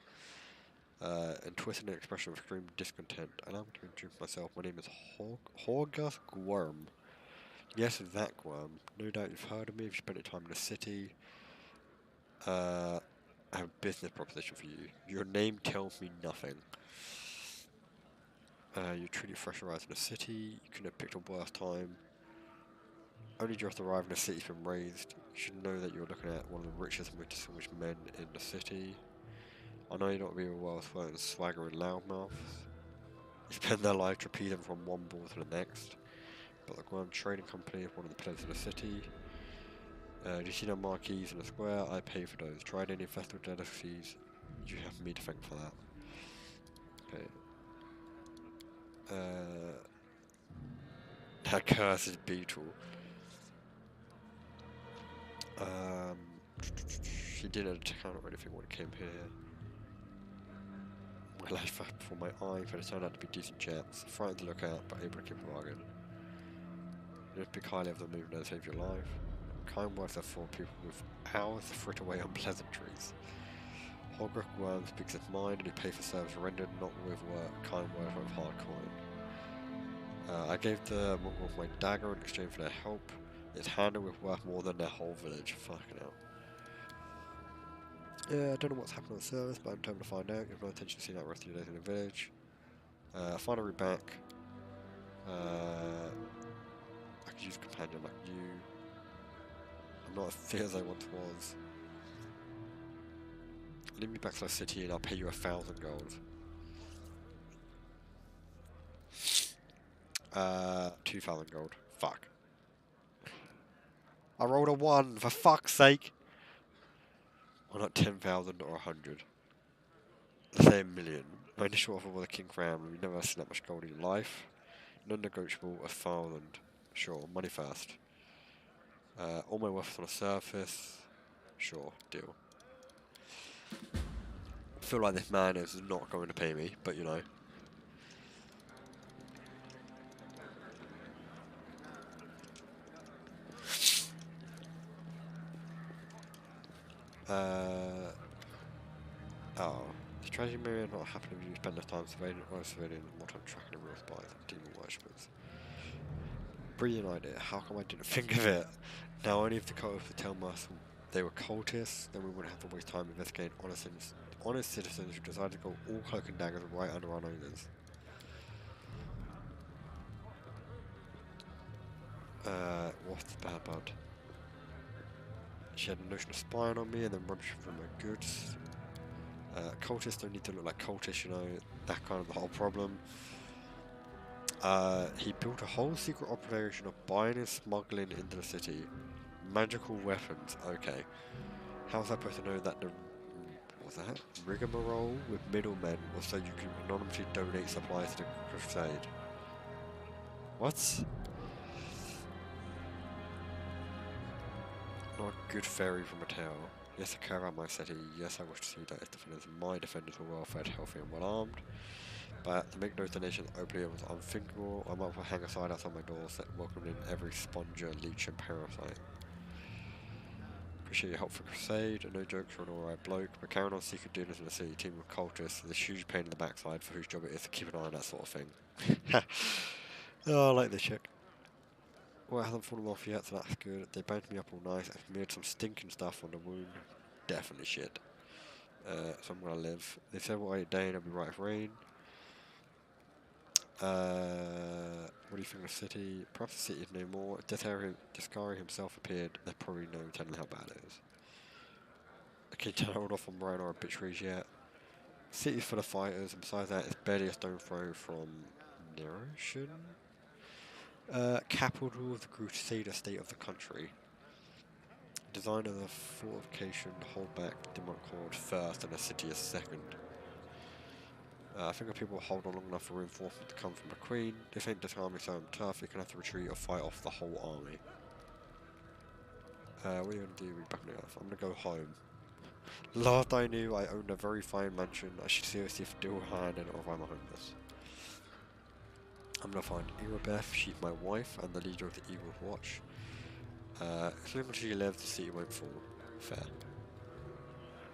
and twisted an expression of extreme discontent. Allow me to introduce myself. My name is Horgus Gwyrm. Yes, that Gwyrm. No doubt you've heard of me if you spent your time in the city. I have a business proposition for you. Your name tells me nothing. You're truly fresh arrived in the city. You couldn't have picked a worse time. Only just arrived in the city's been raised. You should know that you're looking at one of the richest and most distinguished men in the city. I know you're not being well-spoken, swaggering loudmouths. They spend their life trapezing from one ball to the next. But the Grand Trading Company is one of the pillars of the city. Do you see the marquees in the square? I pay for those. Tried any festival delicacies? You have me to thank for that. Okay. That cursed beetle. She didn't account or anything when it came here. My life flashed before my eyes, but it turned out to be decent chaps. Frightened to look out, but able to keep a bargain. You speak highly of the move that saved your life. Kind words are for people with hours to frit away on pleasantries. Hogwarts Worm speaks his mind and he pays for service rendered, not with kind words but with hard coin. I gave the Mongols my dagger in exchange for their help. Its handle was worth more than their whole village. Fucking hell. Yeah, I don't know what's happened on the service, but I'm determined to find out. You have no intention to see that rest of your days in the village. Find a route back. I could use a companion like you. I'm not as fit as I once was. Lead me back to the city and I'll pay you 1,000 gold. 2,000 gold. Fuck. I rolled a 1, for fuck's sake! Why not 10,000 or 100? Let's say 1,000,000. My initial offer was a king crown, and you've never seen that much gold in your life. Non-negotiable, 1,000. Sure, money first. All my wealth on the surface. Sure, deal. I feel like this man is not going to pay me, but you know. Oh. The tragedy may not happen if you spend enough time surveying or civilian more time tracking the real spies and demon worshippers. Brilliant idea. How come I didn't think of it? Now only if the cultists would tell us they were cultists, then we wouldn't have to waste time investigating honest citizens who decided to go all cloak and daggers right under our noses. What's bad bud? She had a notion of spying on me and then rubbish from my goods. Cultists don't need to look like cultists, you know, that kind of the whole problem. He built a whole secret operation of buying and smuggling into the city. Magical weapons, okay. How's I supposed to know that the rigmarole with middlemen was so you can anonymously donate supplies to the crusade? What? Not a good fairy from a tale. Yes, I care about my city. Yes, I wish to see that its defenders, my defenders, were well fed, healthy, and well armed. But to make those donations openly was unthinkable. I might as well hang a sign outside my door that welcomed in every sponger, leech, and parasite. Appreciate your help for Crusade. No jokes, you're an alright bloke, but carrying on secret dinners in the city, team with cultists, is a huge pain in the backside for whose job it is to keep an eye on that sort of thing. Oh, I like this chick. Well, it hasn't fallen off yet, so that's good. They bound me up all night. I've smeared some stinking stuff on the wound. Definitely shit. So I'm gonna live. They said what I ate day and I'll be right for rain. What do you think of the city? Perhaps the city is no more. If Descari himself appeared, there'd probably no telling how bad it is. I can't hold off on Ryan or obituaries yet. The city's full of fighters, and besides that, it's barely a stone throw from Narration. Capital of the Crusader state of the country. Design of the fortification, hold back demonic horde first and a city is second. I think if people hold on long enough for reinforcement to come from the Queen, this ain't disarming so tough, you can have to retreat or fight off the whole army. What are you going to do with back on the earth? I'm going to go home. Last I knew, I owned a very fine mansion. I should seriously still hand in or I'm homeless. I'm going to find Irabeth, she's my wife and the leader of the Eagle's Watch. As long as she lives, the city won't fall. Fair.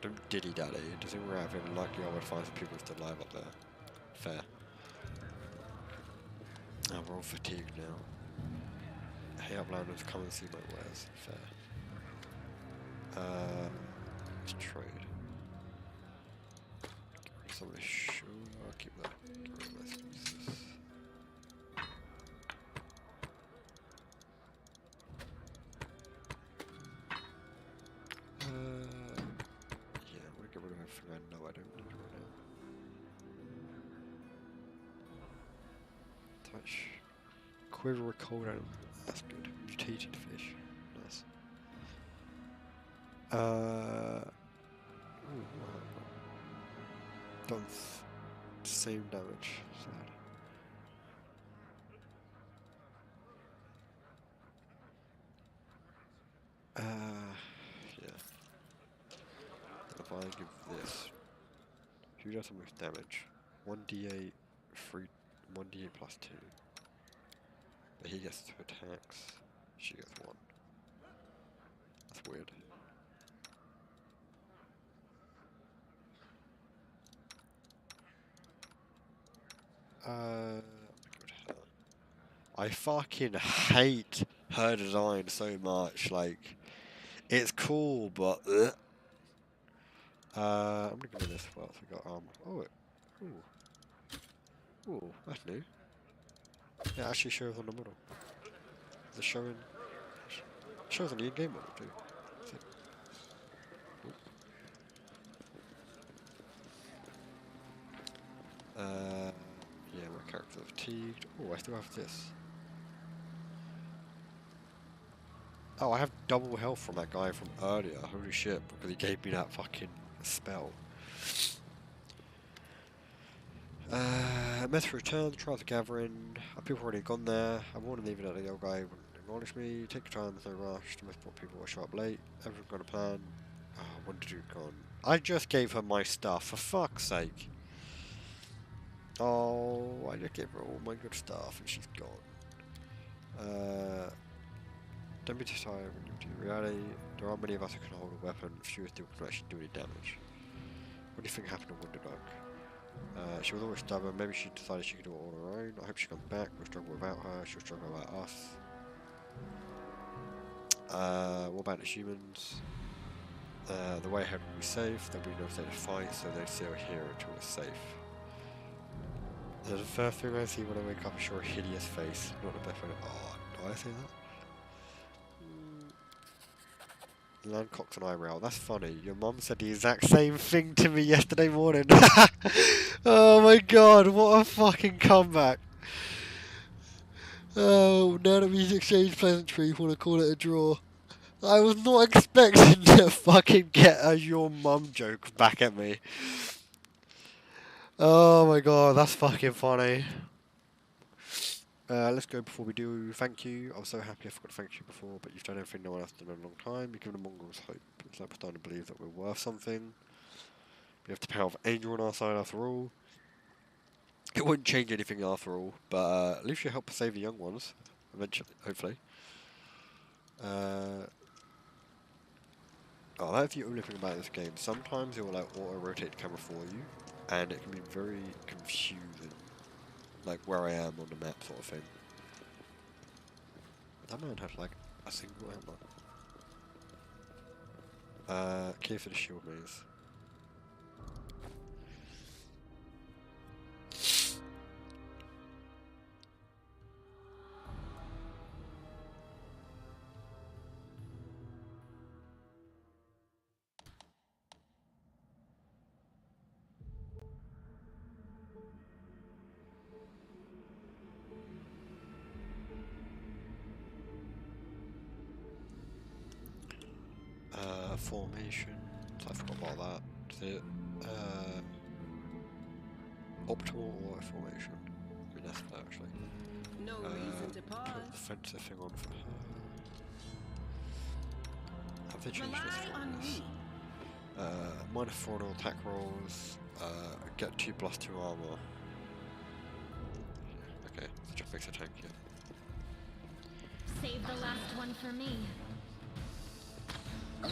Don't diddy daddy. Does anyone have any likely I would find some people still alive up there? Fair. Oh, we're all fatigued now. Hey Uplanders, come and see my wares. Fair. Let's trade. Get rid of some of this shoe. I'll keep that. Get rid of my excuses. Yeah, I'm gonna get rid of everything I know I don't need right now. Touch. Quiver a cold animal. That's good. Mutated fish. Nice. Ooh, done same damage. Sad. Yeah. If I give this, who does the most damage? 1d8, 1d8 plus 2. But he gets 2 attacks, she gets 1. That's weird. Give it her. I fucking hate her design so much, like, it's cool, but I'm gonna give her this well, so we got ooh, that's new. It actually shows on the model. The showing shows on the in-game model too. Yeah, my character's fatigued. Oh, I still have this. Oh, I have double health from that guy from earlier. Holy shit, because he gave me that fucking spell. Method return, Trials of Gathering. People already gone there. I warned them even that the old guy wouldn't acknowledge me. Take your time, there's no rush. Most people will show up late. Everyone's got a plan. Oh, when did you gone? I just gave her my stuff, for fuck's sake. Oh, I just gave her all my good stuff and she's gone. Don't be too tired when you do reality. There aren't many of us who can hold a weapon. Few still can actually do any damage. What do you think happened to Wonder Dog? She was always stubborn. Maybe she decided she could do it all on her own. I hope she comes back. We'll struggle without her. She'll struggle without us. What about the humans? The way ahead will be safe. There'll be no state of fight, so they stay here until we're safe. The first thing I see when I wake up is your hideous face. Not the best way. Oh, do I say that? Landcock's an eyebrow. That's funny. Your mum said the exact same thing to me yesterday morning. Oh my god, what a fucking comeback. Oh, now that we've exchanged pleasantries, want to call it a draw. I was not expecting to fucking get a your mum joke back at me. Oh my god, that's fucking funny. Let's go before we do. Thank you. I was so happy I forgot to thank you before, but you've done everything no one else has done in a long time. You've given the Mongols hope. It's like we're starting to believe that we're worth something. We have the power of Angel on our side after all. It wouldn't change anything after all, but at least you help save the young ones. Eventually, hopefully. Oh, that's the only thing about this game. Sometimes it will like auto-rotate the camera for you, and it can be very confusing. Like where I am on the map sort of thing. That man had like a single hammer. Key for the shield maze. Formations, I forgot about that. Is it optimal or formation? I mean that's that actually. No reason to Put pause. the defensive thing on for her. Have they changed this Rely for on this? me. Minus 4 on all attack rolls, get 2+2 armor. Okay, so just makes a tank here. Save the last one for me. I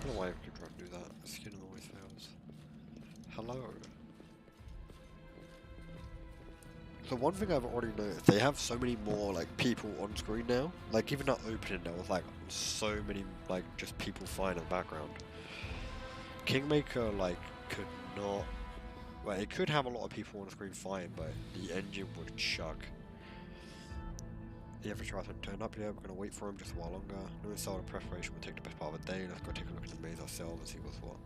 don't know why I keep trying to do that. Skin always fails. Hello. So one thing I've already noticed, they have so many more like people on screen now. Like even that opening, there was like so many like just people flying in the background. Kingmaker like could not. Well, it could have a lot of people on the screen flying, but the engine would chug. The average horizon turned up here. We're gonna wait for him just a while longer. No inside of preparation will take the best part of the day. Let's go take a look at the maze ourselves and see what's what.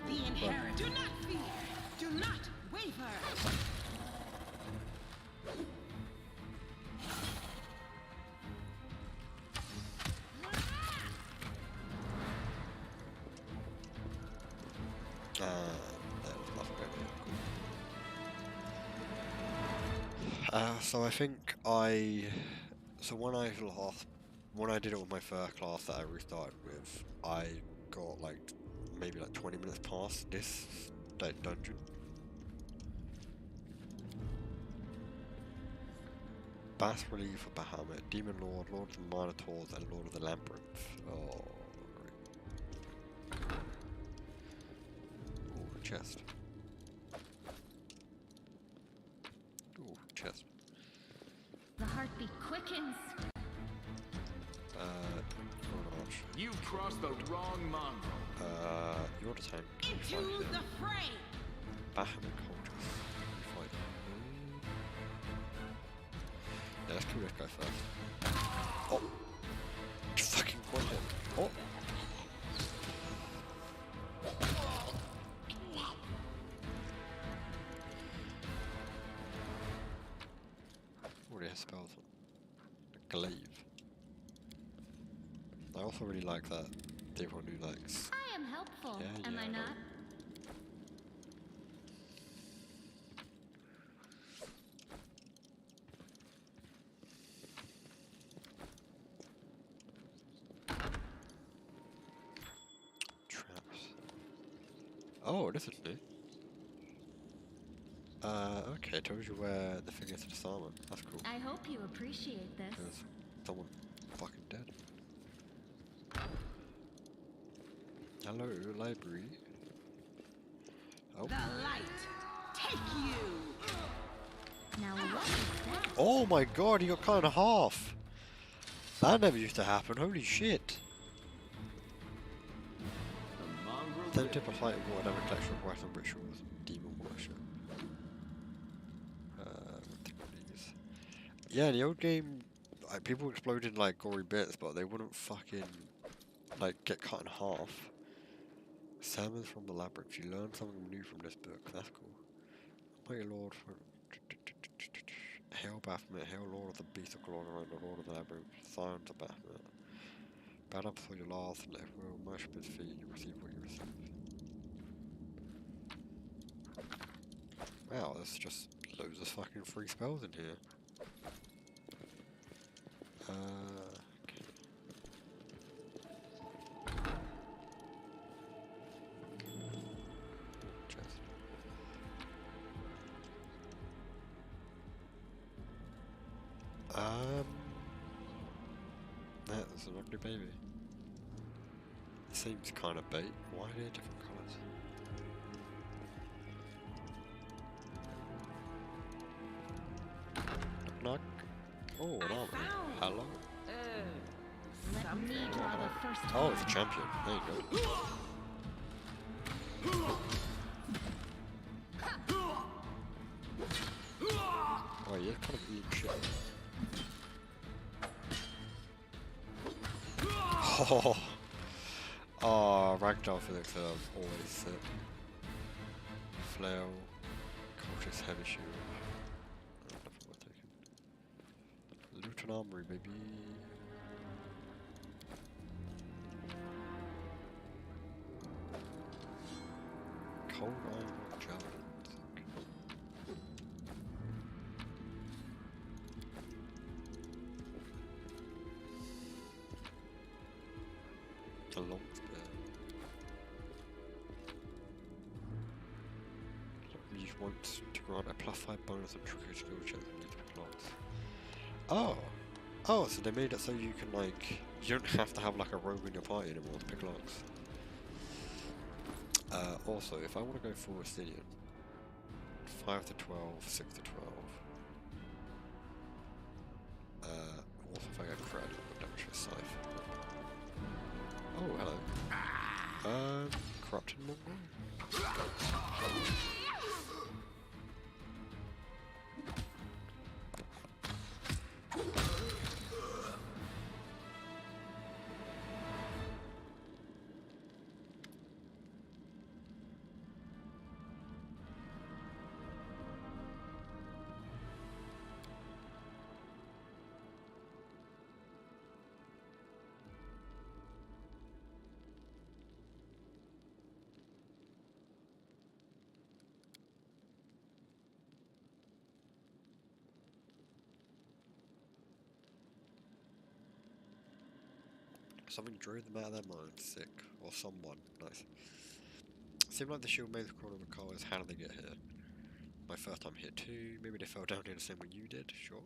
The inherit. Do not fear. Do not waver. So I think so when I did it with my first class that I restarted with, I got like maybe like 20 minutes past this dungeon. Bas Relief of Bahamut, Demon Lord, Lord of the Minotaurs, and Lord of the Labyrinth. Oh, great. Ooh, a chest. Ooh, chest. The heartbeat quickens. You've crossed the wrong mongrel. You're the tank. Into the fray. Bahamut cultures. Fight. Yeah, let's kill this guy first. Oh! You fucking got him. Oh! Already has spells on. Glaive. I also really like that people do like. I am helpful, Yeah, am yeah, I I know. not? Traps. Oh, this is new. Okay, tells you where the thing is to disarm. That's cool. I hope you appreciate this. There's someone fucking dead. Hello, library. Oh. The light. Take you. Now what is that? Oh my god, he got cut in half! That never used to happen, holy shit! The mongrel. Then tip a flight of whatever collection of Western rituals, demon worship. Yeah, the old game, like, people exploded in like gory bits, but they wouldn't fucking like get cut in half. Sermons from the Labyrinth. You learn something new from this book. That's cool. Mighty Lord for Hail Baphomet, Hail Lord of the Beast of Glory and the Lord of the Labyrinth. Signs of Baphomet. Bow down before your last and let will worship his feet. You receive what you receive. Wow, there's just loads of fucking free spells in here. Okay. Chest. That's an ugly baby. It seems kind of bait. Why are they different colours? Knock knock. Oh, an armor. Hello. Let me draw the first Oh, it's a champion. There you go. Oh, yeah, kind of eating shit. Oh, oh, ragdoll physics are always sick. Flail, cautious heavy shield. Nothing worth taking. Loot and armory, baby. Cold iron javelins. A long spear. Use once to grant a +5 bonus on trigger skill checks and use plots. Oh! Oh, so they made it so you can like, you don't have to have like a rogue in your party anymore to pick locks. Also, if I want to go for Obsidian, 5 to 12, 6 to 12. Also if I go cred, what damage for Scythe? Oh, hello. Corrupted Mongol? Something drew them out of their mind, sick. Or someone, nice. Seemed like the shield made the corner of the car is how did they get here? My first time here too, maybe they fell down here the same way you did, sure.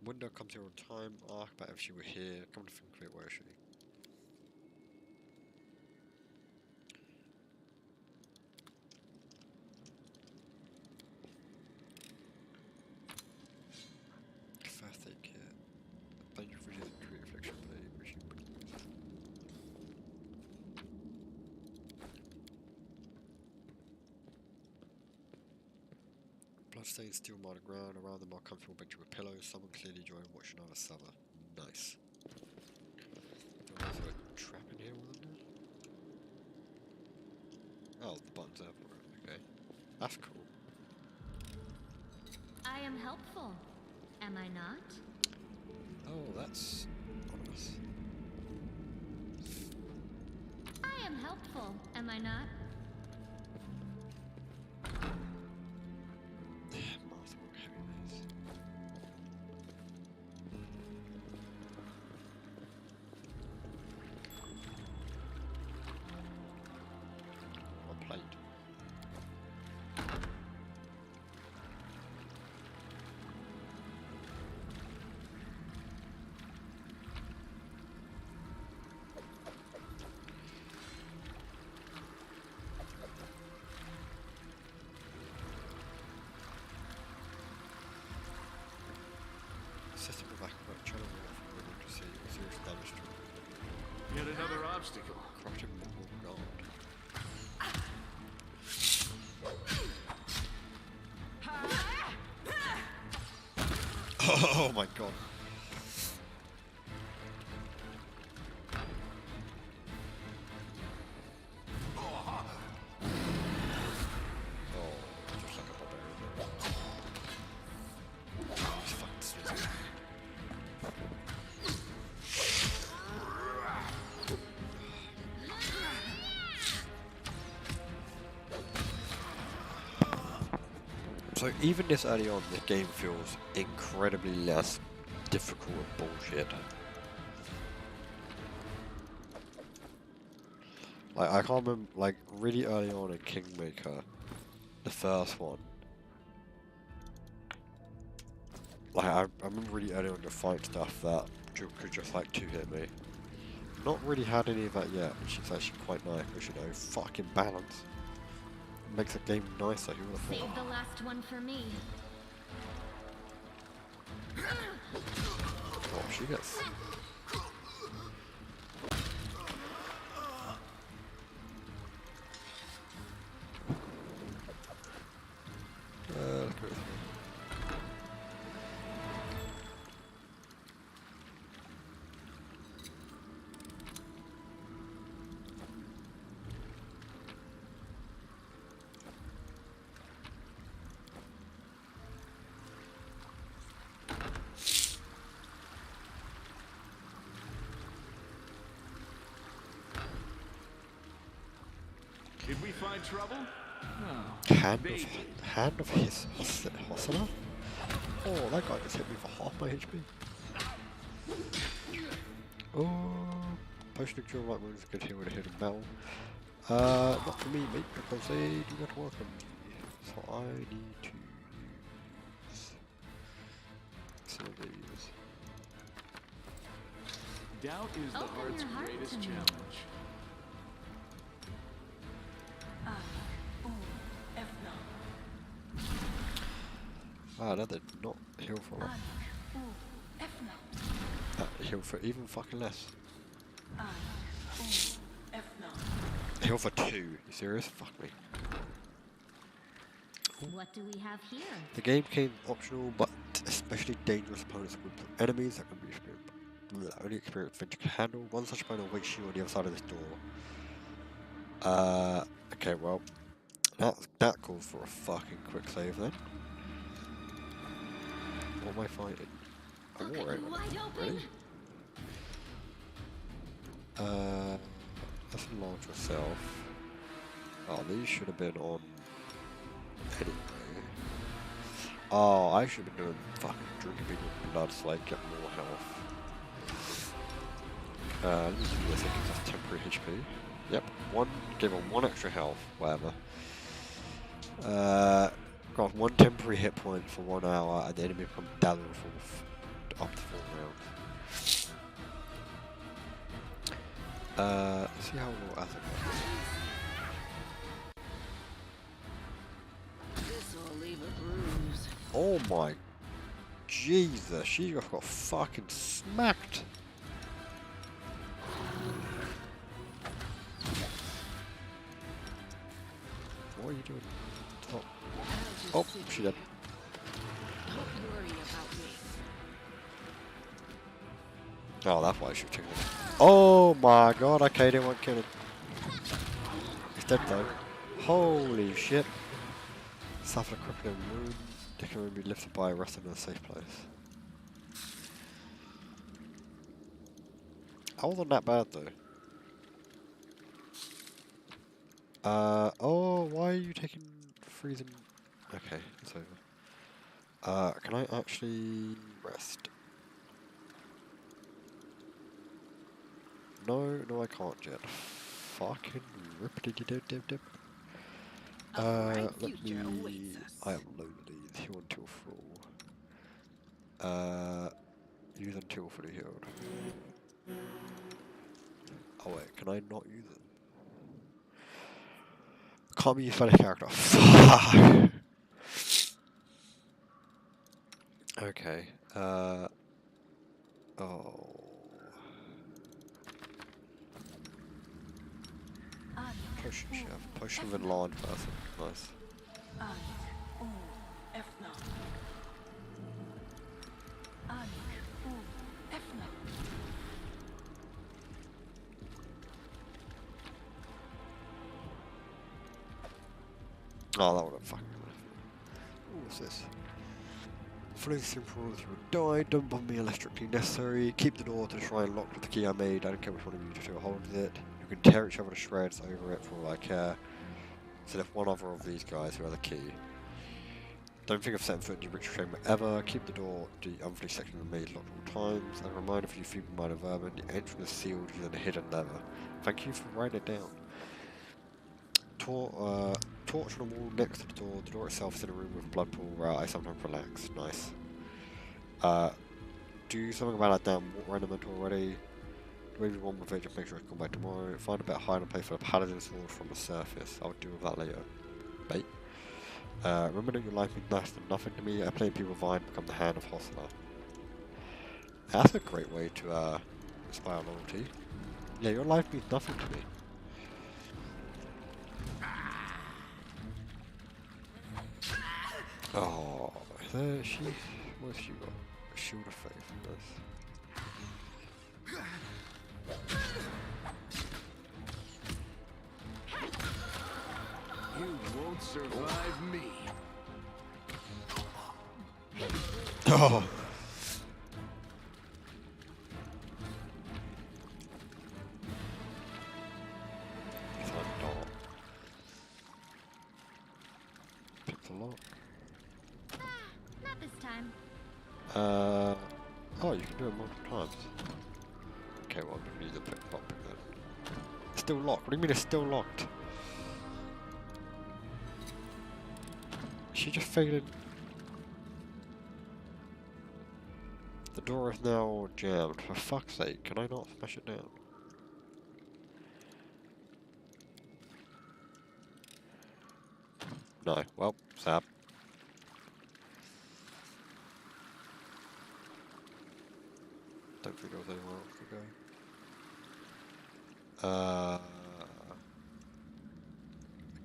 Window comes here on time, ask about if she were here, come to think of it, where is she? First aid kit. Thank you for using tree reflection blade, machine breeze. Bloodstains still mark the ground, around them are comfortable bench with pillows, someone clearly enjoying watching another summer. Nice. There was a trap in here, wasn't there? Oh, the button's there for it, okay. That's cool. I am helpful, am I not? Oh, that's ominous. I am helpful, am I not? Master heaviness. Well played. System of aqueduct channel from river to sea, serious damage to Yet another obstacle. corrupted Mongol guard. Oh my god. Oh, just like a barbarian. He's fucking sneaky. So even this early on, the game feels incredibly less difficult and bullshit. Like, I can't remember, like, really early on in Kingmaker, the first one. Like, I remember really early on the fight stuff that could just, like, two-hit me. Not really had any of that yet, which is actually quite nice, because, you know, fucking balance. Makes the game nicer, who would have thought? Save the last one for me. Oh, she gets... look at this. find trouble? No. Hand of his Hossler? Oh, that guy just hit me for half my HP. Oh, potion of dual right wounds is a good heal with a hidden battle. Not for me, mate, because they do not work on me. So I need to use some of these. Doubt is the heart's greatest challenge. Ah, that did not heal for a lot. That heal for even fucking less. Heal for 2. You serious? Fuck me. What do we have here? The game became optional, but especially dangerous opponents with enemies that can be experienced. Only experienced Finch can handle. One such opponent waits you on the other side of this door. Okay, well, that calls for a fucking quick save then. What am I fighting? A war raven. Really? Let's launch yourself. Oh, these should have been on anyway. Oh, I should have been doing fucking drinking people's blood so I get more health. Let me do this, I think that's temporary HP. Yep, give them 1 extra health, whatever. Got 1 temporary hit point for 1 hour, and the enemy becomes dazzled for up to 4 rounds. Let's see how well Athen works. This'll leave a bruise. Oh my Jesus, she just got fucking smacked. What are you doing? Stop. Oh, she did. Don't worry about me. Oh, that's why she was taking it. Oh my god, okay, they won't kill him. He's dead though. Holy shit. Suffered a crippling wound. They can only be lifted by resting in a safe place. I wasn't that bad though. Oh, why are you taking freezing? Okay, it's over. Can I actually rest? No, I can't yet. Fucking rip-a-dip-dip-dip. Let me... I have loads of these. Heal until full. Use until fully healed. Oh wait, can I not use it? Can't be used by the character. Fuck! Okay, oh... Potion chef. Potion of enlarged person. Nice. Oh, that would have fucking... What's this? Following the simple rules, you will die. Don't bomb me unless strictly necessary. Keep the door to the shrine locked with the key I made. I don't care which one of you to hold with it. You can tear each other to shreds over it for all I care. So if one other of these guys who have the key. Don't think of setting foot in your ritual chamber ever. Keep the door to the unfinished section of the maze locked at all times. And a reminder for you feeble-minded vermin, the entrance is sealed using a hidden lever. Thank you for writing it down. Torch on the wall next to the door. The door itself is in a room with a blood pool where I sometimes relax. Nice. Do something about that damn water element already. Maybe one with it, just make sure it's come back tomorrow. Find a better hiding place for the paladin sword from the surface. I'll deal with that later. Bait. Remember that your life means less than nothing to me. I play people Vine become the hand of Hossler. That's a great way to inspire loyalty. Yeah, your life means nothing to me. Oh, is there she? What's she got? A shield of faith in this. You won't survive me. Oh. Oh, you can do it multiple times. Okay, well, I'm gonna need to pick lockpick then. It's still locked. What do you mean it's still locked? Is she just failing? The door is now jammed. For fuck's sake, can I not smash it down? No. Well, sap. Don't think there was anywhere else to go. I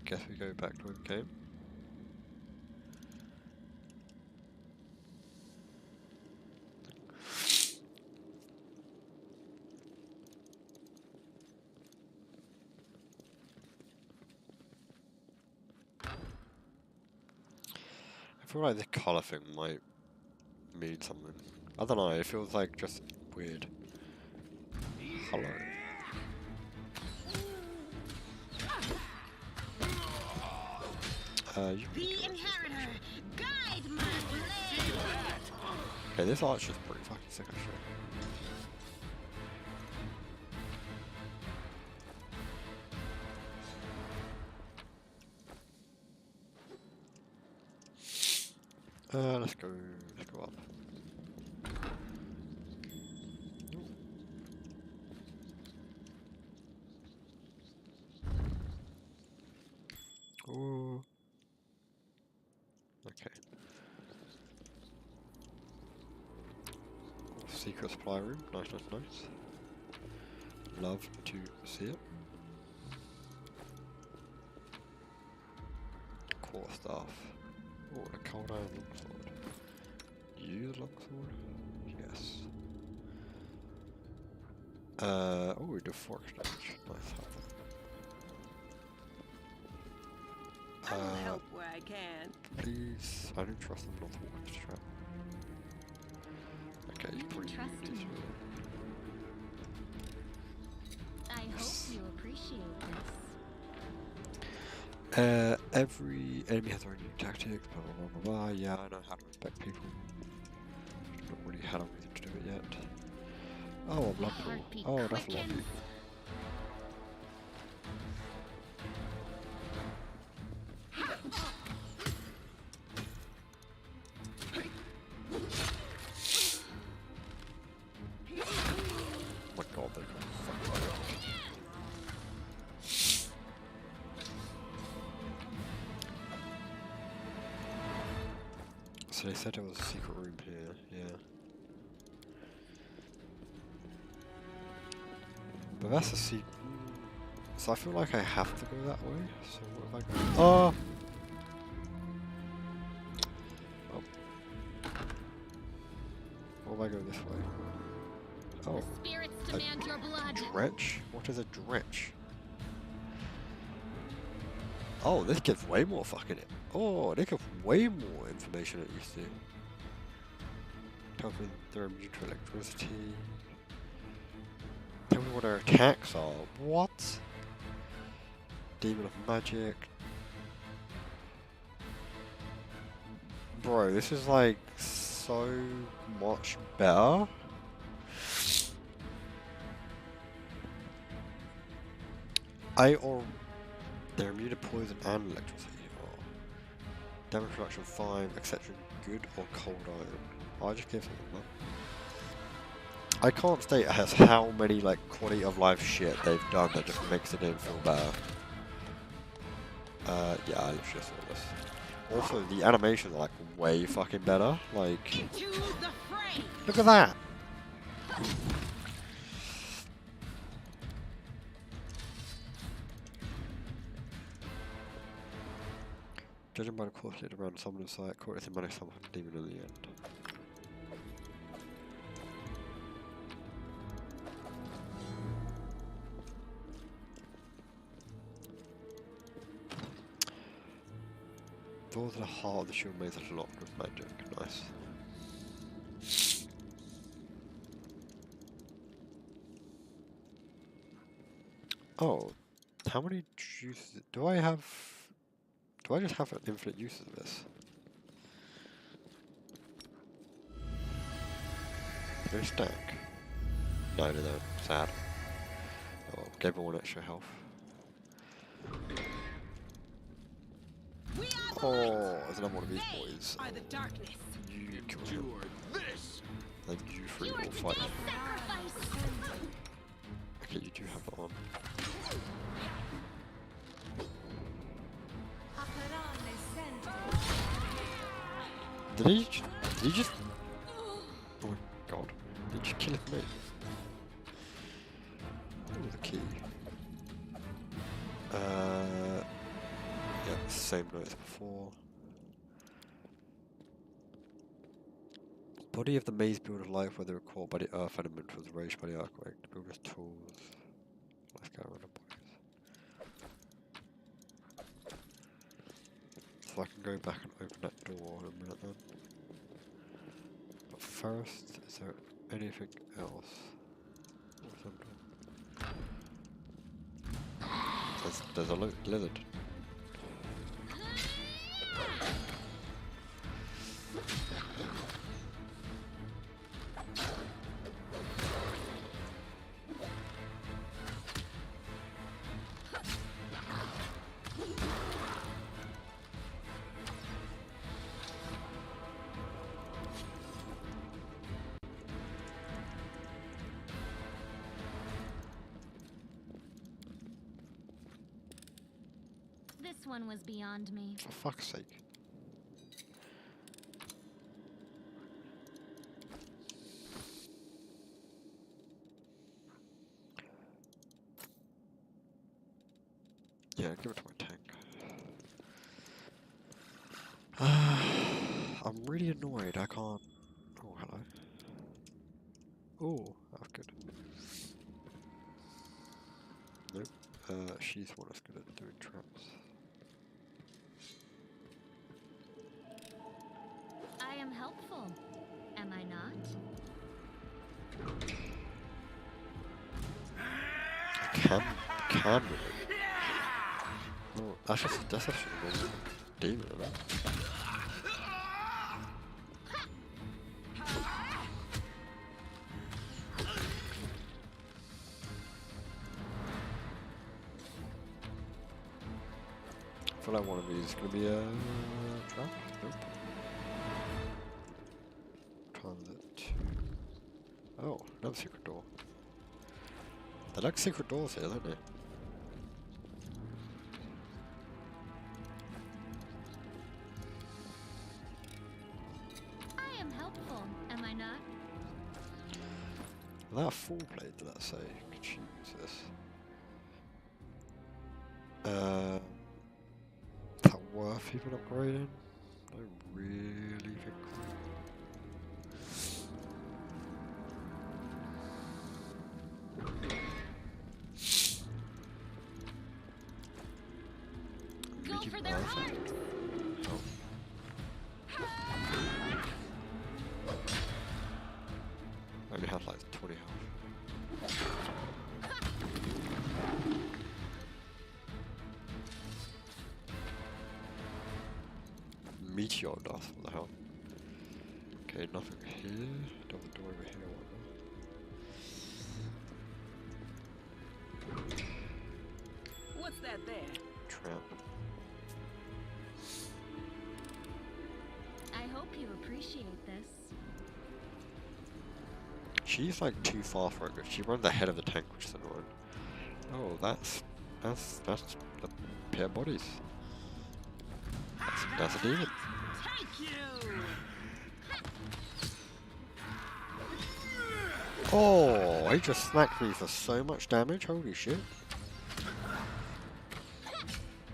guess we go back to where we came. I feel like the colour thing might mean something. I don't know, it feels like just weird. Hello. You can The inheritor, guide my blade. okay, this archer's pretty fucking sick actually. Let's go up. Ooh. Okay. Secret supply room. Nice, nice, nice. Love to see it. Core staff. Oh, a cold iron longsword. Use longsword? Yes. Oh, we do fork damage. Nice, have that. I'll help where I can. Please, I don't trust them not to walk into trap. Okay, you pretty trust good. me. I hope you appreciate this. Every enemy has their own unique tactics, blah blah blah blah blah. Yeah, I know how to respect people. Just not really had a reason to do it yet. Oh, a blood pool. Heartbeat Oh, that's a lot of quickens. people. Oh my god, they got fucked up. So they said there was a secret room here, yeah. But that's a secret. So I feel like I have to go that way. So what if I go? Oh! Oh. What if I go this way? Oh. Spirits A demand your blood. dretch? What is a dretch? Oh, this gives way more fucking it. Oh, they give way more information than it used to. Tells me they're immune to electricity. Tell me what their attacks are. What? Demon of magic. Bro, this is like so much better. They're immune to poison and electricity. Oh. Damage reduction 5, exception good or cold iron. I just give something that. I can't state as how many like quality of life shit they've done that just makes the game feel better. Yeah, I literally saw this. Also, the animations are like way fucking better. Like, Into the fray. look at that. Judging by the course lead around someone inside, caught it in manage someone demon in the end. Doors at the heart of the shield maze are locked with magic. Nice. Oh, how many juices do I have? Do I just have infinite uses of this? They stack. No, they don't. Sad. Oh, gave her 1 extra health. Oh, there's another one of these boys. Are the darkness. You kill him. This! Then you three will fight. Okay, you do have it on. Did he just... Oh my god. Did you kill me? Oh, the key. Yeah, same note as before. Body of the maze builder's life, whether caught by the earth element, was raised by the earthquake. The builder's tools. Let's go around the boys. So I can go back and open that door in a minute then. But first, is there anything else? What's that door? There's a lizard. This one was beyond me. For fuck's sake. Yeah, give it to my tank. I'm really annoyed, I can't... Oh, hello. Oh, that was good. Nope. She's one that's good at doing traps. I am helpful, am I not? Can really? No, that's actually a normal demon, isn't it? I feel like one of these is going to be a trap. Nope. Transit 2. Oh, another secret door. They like secret doors here, don't they? I am helpful, am I not? Is that a full plate, did that say? Could she use this? Is that worth even upgrading? I don't really think. Go for their hearts! I only have like 20 health. Meteor dust, what the hell? Okay, nothing here. Don't do over here, what What's that there? Trap. I hope you appreciate this. She's like too far for it, because she runs ahead of the tank, which is annoying. Oh, that's the pair of bodies. That's a demon. Take you! Oh, he just smacked me for so much damage. Holy shit.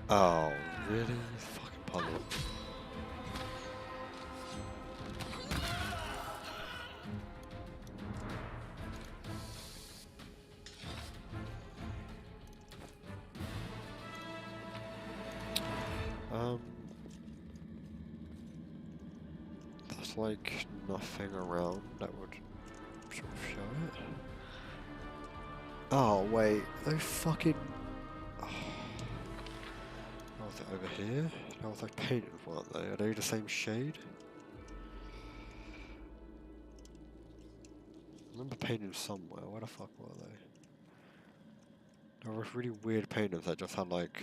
Oh, really? Fucking puzzle. There's like nothing around that would sort of show it. Oh wait, those fucking... Oh. Was it over here? That was like painted, weren't they? Are they the same shade? remember paintings somewhere. Where the fuck were they? There were really weird paintings that just had like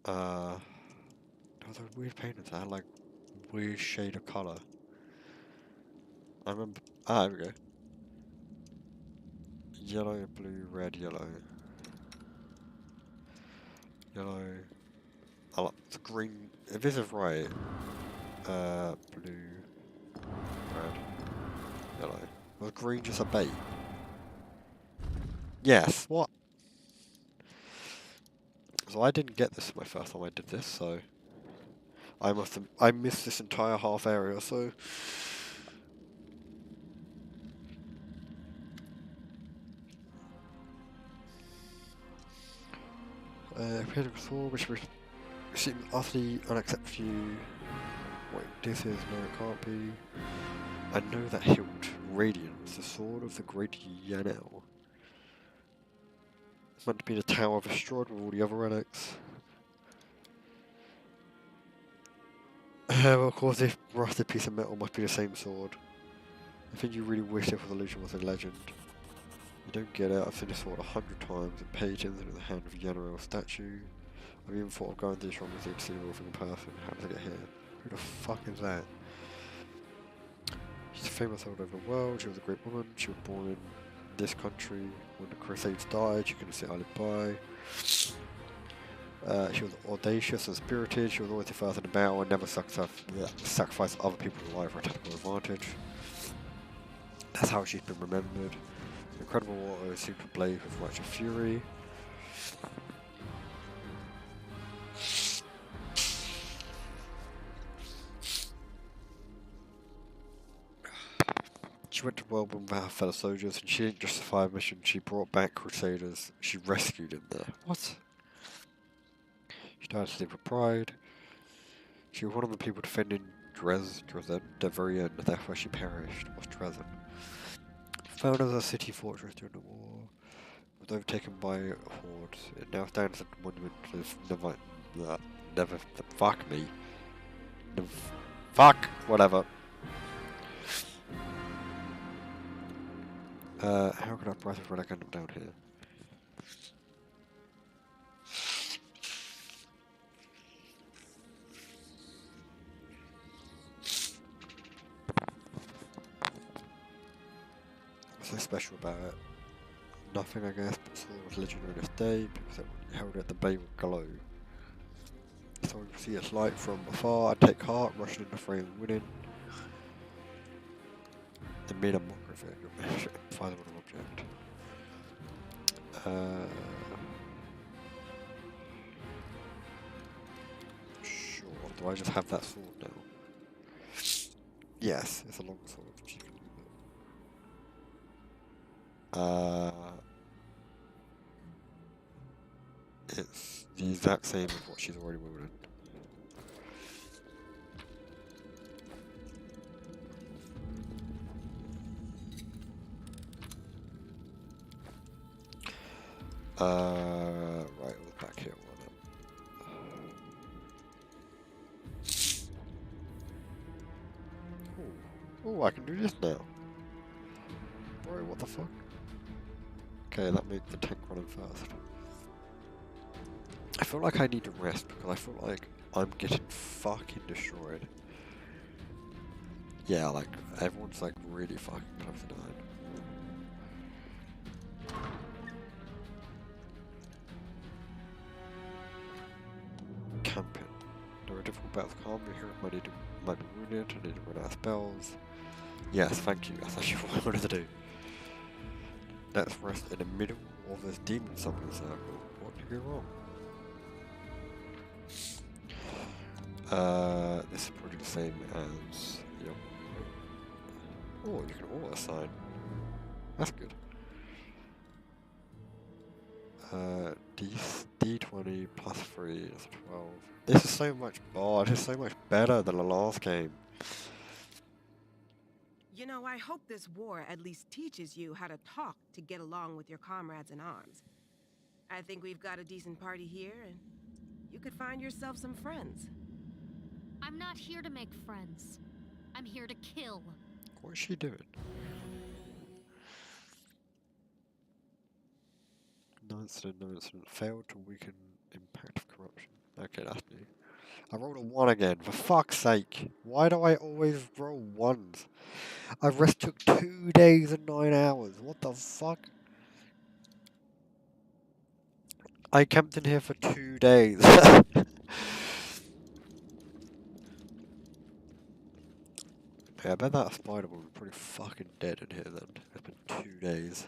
there was a weird paintings that had like weird shade of colour. I remember here we go. Yellow, blue, red, yellow. Yellow. I like the green. If this is right, blue, red, yellow. Was green just a bait? Yes. What? So I didn't get this my first time I did this, so I missed this entire half area, so critical sword, which seems utterly unacceptable. Wait, this is no, it can't be. I know that hilt, Radiance, the sword of the great Yanel. It's meant to be the tower destroyed with all the other relics. Well, of course, this rusted piece of metal must be the same sword. I think you really wish this illusion was a legend. You don't get it. I've seen this sword 100 times in paintings and in the hand of a Yanel statue. I've even thought of going to this wrong museum to see the real thing in person. How did I get here? Who the fuck is that? She's famous all over the world. She was a great woman. She was born in this country. When the Crusades died, she couldn't sit idly by. She was audacious and spirited. She was always the first in the battle and never sacrificed other people's lives for a tactical advantage. That's how she's been remembered. Incredible water seemed to blaze with righteous fury. She went to Wellborn with her fellow soldiers, and she didn't just survive a mission, she brought back Crusaders. She rescued them there. What? She died to live with pride. She was one of the people defending Dresden, the very end. That's where she perished, was Dresden. Founded as a city fortress during the war, it was overtaken by hordes. It now stands as a monument to this whatever. How could I Breath of Relic end up down here? What's so special about it? Nothing, I guess, but sword was legendary this day. People said when you held it, the blade would glow. So you see its light from afar. I take heart, rushing in the frame, winning. They made a mockery of it. Find an object. Sure. Do I just have that sword now? Yes, it's a long sword. She can use it. It's the exact same as what she's already wielding. Right, it was back here, wasn't it? Oh, I can do this now. Right, what the fuck? Okay, that makes the tank running fast. I feel like I need to rest because I feel like I'm getting fucking destroyed. Yeah, like, everyone's like really fucking close to dying. Camping. There are difficult battles calm me here. Might be wounded. I need to run out of spells. Yes, thank you. That's actually what I wanted to do. Let's rest in the middle of this demon summoning circle. What did go wrong? This is probably the same as the other one. Oh, you can auto assign. That's good. D20 plus 3 is 12. This is so much. Oh, this is so much better than the last game. You know, I hope this war at least teaches you how to talk to get along with your comrades in arms. I think we've got a decent party here, and you could find yourself some friends. I'm not here to make friends. I'm here to kill. What is she doing? No incident, no incident. Failed to weaken impact of corruption. Okay, that's new. I rolled a 1 again, for fuck's sake. Why do I always roll 1s? I rest took 2 days and 9 hours. What the fuck? I camped in here for 2 days. Yeah, I bet that spider would be pretty fucking dead in here then. It's been 2 days.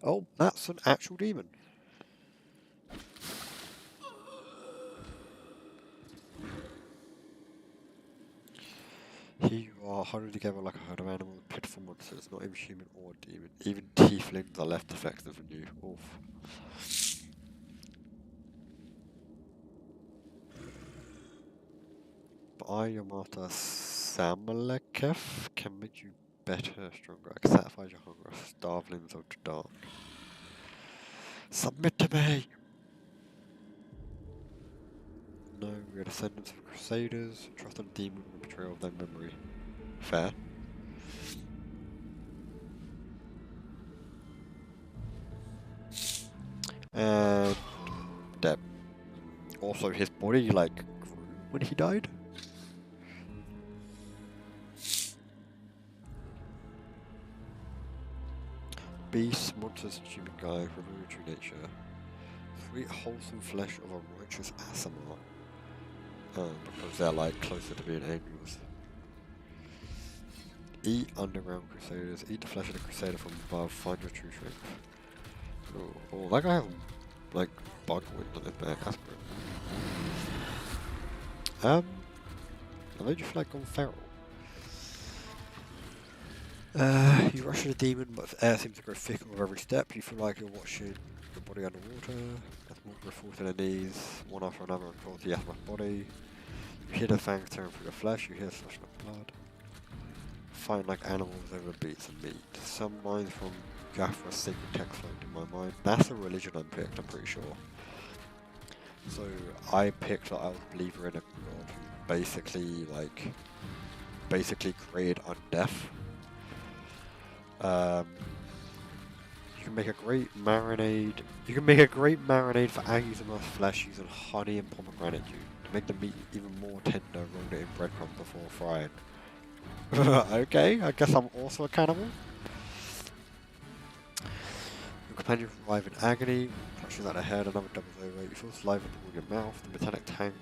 Oh, that's an actual demon. Here you are, huddled together like a herd of animals, pitiful monsters, not even human or demon. Even tieflings are less defective than you. Oof. But I, your master Samaleketh, can make you better, stronger. I can satisfy your hunger, starvelings of the dark. Submit to me! No, we are descendants of crusaders, trust in demon and betrayal of their memory. Fair. And dead. Also, his body, like, grew when he died. Beasts, monsters, and human guys reveal true nature. Sweet, wholesome flesh of a righteous Asimar. Because they're, like, closer to being angels. Eat underground crusaders. Eat the flesh of the crusader from above. Find your true strength. Oh, that guy has, like, bug wind on his back. That's great. I made you feel like gone feral. You rush at a demon, but the air seems to grow thicker with every step. You feel like you're watching your body underwater. As more fall to their knees, one after another, across the Asimar body. You hear the fangs tearing through your flesh. You hear the slushing of blood. Fighting like animals over beats of meat. Some lines from Jaffra's sacred text float in my mind. That's a religion I picked, I'm pretty sure. So I picked that I was a believer in a god who basically created undeath. You can make a great marinade. You can make a great marinade for Aggie's and flesh using honey and pomegranate juice to make the meat even more tender. Rolled it in breadcrumbs before frying. Okay, I guess I'm also a cannibal. Your companion arrives in agony, clutches at her head, another doubles over. You feel saliva toward your mouth. The metallic tang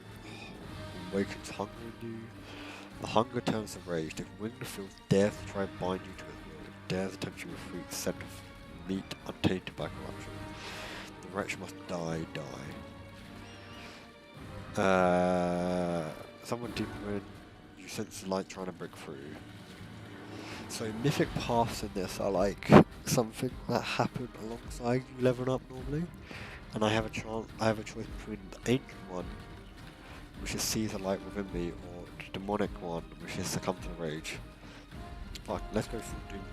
awakens hunger in you. The hunger turns to rage. The winged field dares to try and bind you to his will. It dares to tempt you with sweet scent of meat untainted by corruption. The wretch must die. Someone deep within, you sense the light trying to break through. So mythic paths in this are like something that happen alongside you leveling up normally, and I have a choice between the ancient one, which is seize the light within me, or the demonic one, which is succumb to the rage. Fuck, let's go for the Doom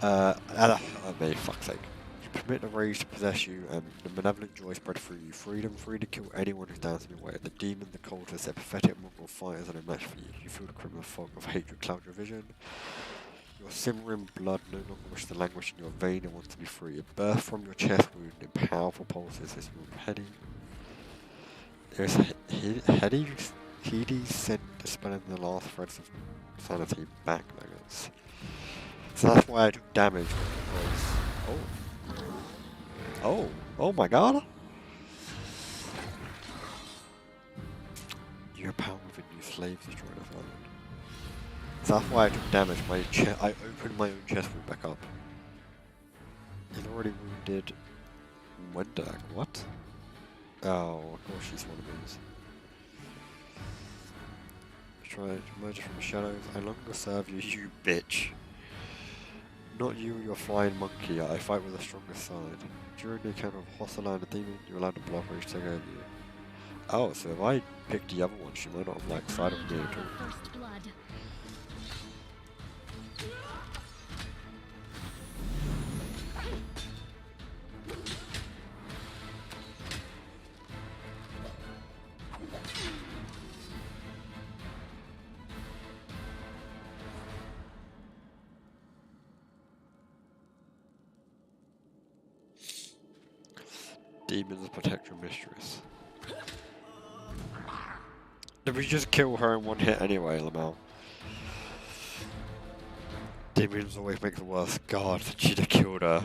guy. Fuck's sake. You permit the rage to possess you, and the malevolent joy spread through you. Freedom, free to kill anyone who stands in your way. The demon, the cultists, their pathetic mongrel fighters are no match for you. You feel the criminal fog of hatred cloud your vision. Your simmering blood no longer wishes to languish in your vein and wants to be free. A birth from your chest wound in powerful pulses. This move heady. There's Hades sent dispelling the last threads of sanity back, maggots. So that's why I took damage. Oh my god! Your power within you, slaves destroyed us island. So that's why I took damage. I opened my own chest wound back up. He's already wounded. When did I? What? Oh, of course she's one of these. Try to emerge from the shadows. I longer serve you, you bitch. Not you or your flying monkey. I fight with the strongest side. During the encounter of a hostile line of demon, you're allowed to blood rage to take over you. Oh, so if I picked the other one, she might not have like sided with me at all. First blood. Demons protect your mistress. Did we just kill her in one hit anyway, Lamel? Demons always make it worse. God, she'd have killed her.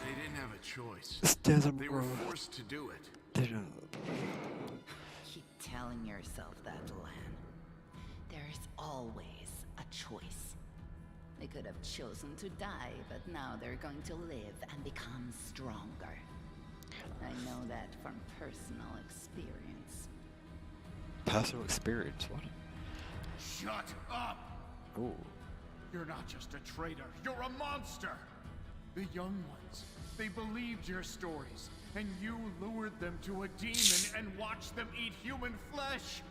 They didn't have a choice. They were forced to do it. Keep telling yourself that, Lan. There is always a choice. They could have chosen to die, but now they're going to live and become stronger. I know that from personal experience. Personal experience? What? Shut up! Ooh. You're not just a traitor, you're a monster! The young ones, they believed your stories, and you lured them to a demon and watched them eat human flesh!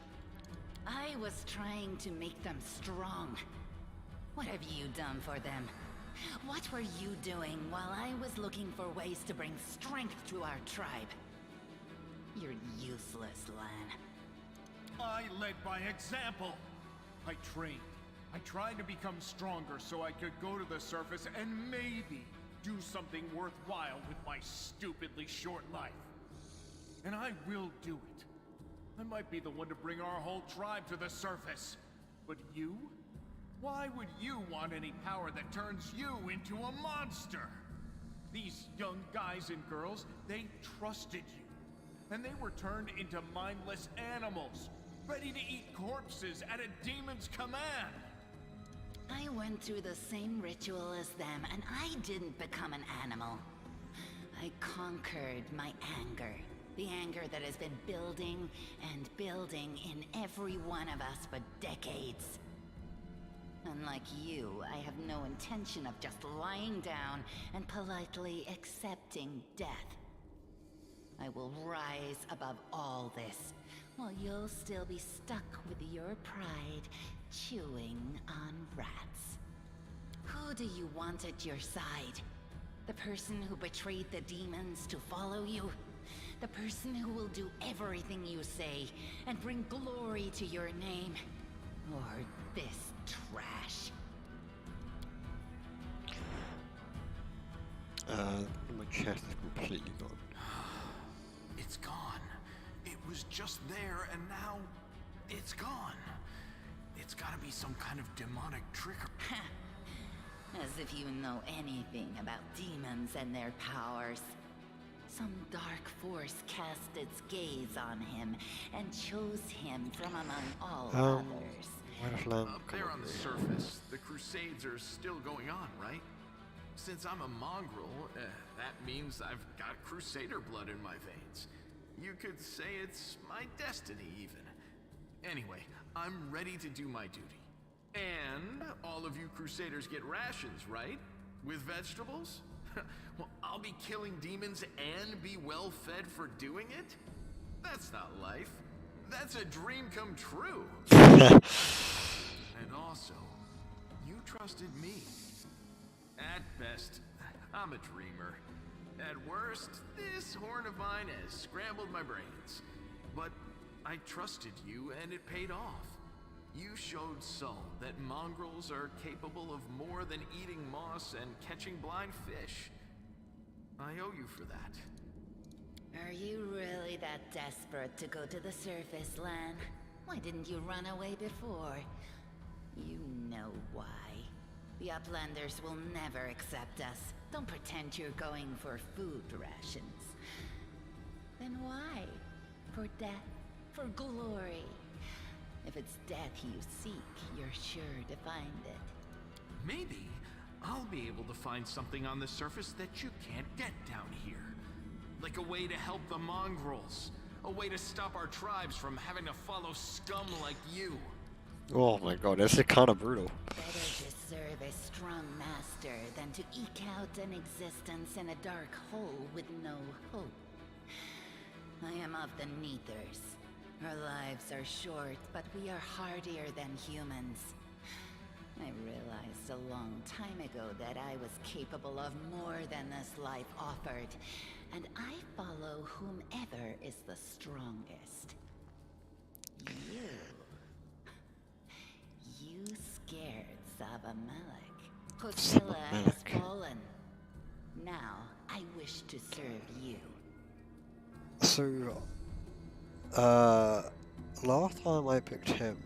I was trying to make them strong. What have you done for them? What were you doing while I was looking for ways to bring strength to our tribe? You're useless, Lan. I led by example. I trained. I tried to become stronger so I could go to the surface and maybe do something worthwhile with my stupidly short life. And I will do it. I might be the one to bring our whole tribe to the surface. But you? Why would you want any power that turns you into a monster? These young guys and girls, they trusted you. And they were turned into mindless animals, ready to eat corpses at a demon's command. I went through the same ritual as them, and I didn't become an animal. I conquered my anger. The anger that has been building and building in every one of us for decades. Unlike you, I have no intention of just lying down and politely accepting death. I will rise above all this, while you'll still be stuck with your pride, chewing on rats. Who do you want at your side? The person who betrayed the demons to follow you? The person who will do everything you say and bring glory to your name? Or this trash? My chest is completely gone. It's gone. It was just there, and now it's gone. It's gotta be some kind of demonic trick. As if you know anything about demons and their powers. Some dark force cast its gaze on him and chose him from among all others. Up there on the surface, the Crusades are still going on, right? Since I'm a mongrel, that means I've got Crusader blood in my veins. You could say it's my destiny, even. Anyway, I'm ready to do my duty. And all of you Crusaders get rations, right? With vegetables? Well, I'll be killing demons and be well fed for doing it? That's not life. That's a dream come true. And also, you trusted me. At best, I'm a dreamer. At worst, this horn of mine has scrambled my brains. But I trusted you and it paid off. You showed Sol that mongrels are capable of more than eating moss and catching blind fish. I owe you for that. Are you really that desperate to go to the surface, Lan? Why didn't you run away before? You know why. The Uplanders will never accept us. Don't pretend you're going for food rations. Then why? For death? For glory? If it's death you seek, you're sure to find it. Maybe I'll be able to find something on the surface that you can't get down here. Like a way to help the mongrels. A way to stop our tribes from having to follow scum like you. Oh my god, this is kind of brutal. Better to serve a strong master than to eke out an existence in a dark hole with no hope. I am of the Neathers. Our lives are short, but we are hardier than humans. I realized a long time ago that I was capable of more than this life offered, and I follow whomever is the strongest. You scared Sabamelech. Hosilla has fallen. Now, I wish to serve you. So, last time I picked him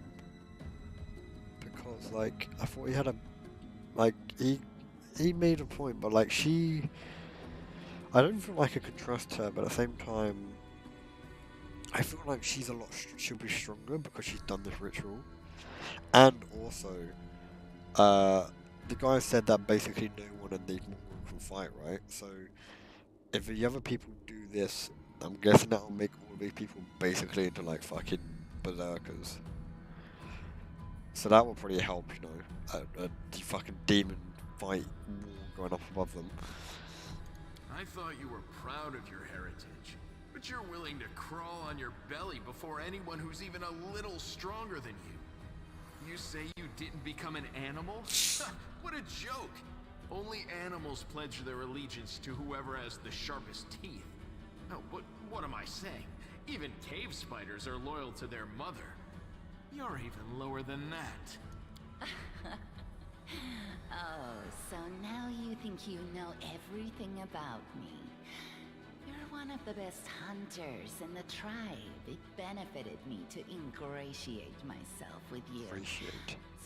because, like, I thought he had a, like, he made a point, but like I don't feel like I could trust her, but at the same time, I feel like she'll be stronger because she's done this ritual, and also, the guy said that basically no one in the Mongol can fight, right? So, if the other people do this, I'm guessing that will make all these people basically into like fucking berserkers. So that will probably help, you know, the fucking demon fight war going up above them. I thought you were proud of your heritage, but you're willing to crawl on your belly before anyone who's even a little stronger than you. You say you didn't become an animal? What a joke! Only animals pledge their allegiance to whoever has the sharpest teeth. Oh, what am I saying? Even cave spiders are loyal to their mother. You're even lower than that. Oh, so now you think you know everything about me. You're one of the best hunters in the tribe. It benefited me to ingratiate myself with you.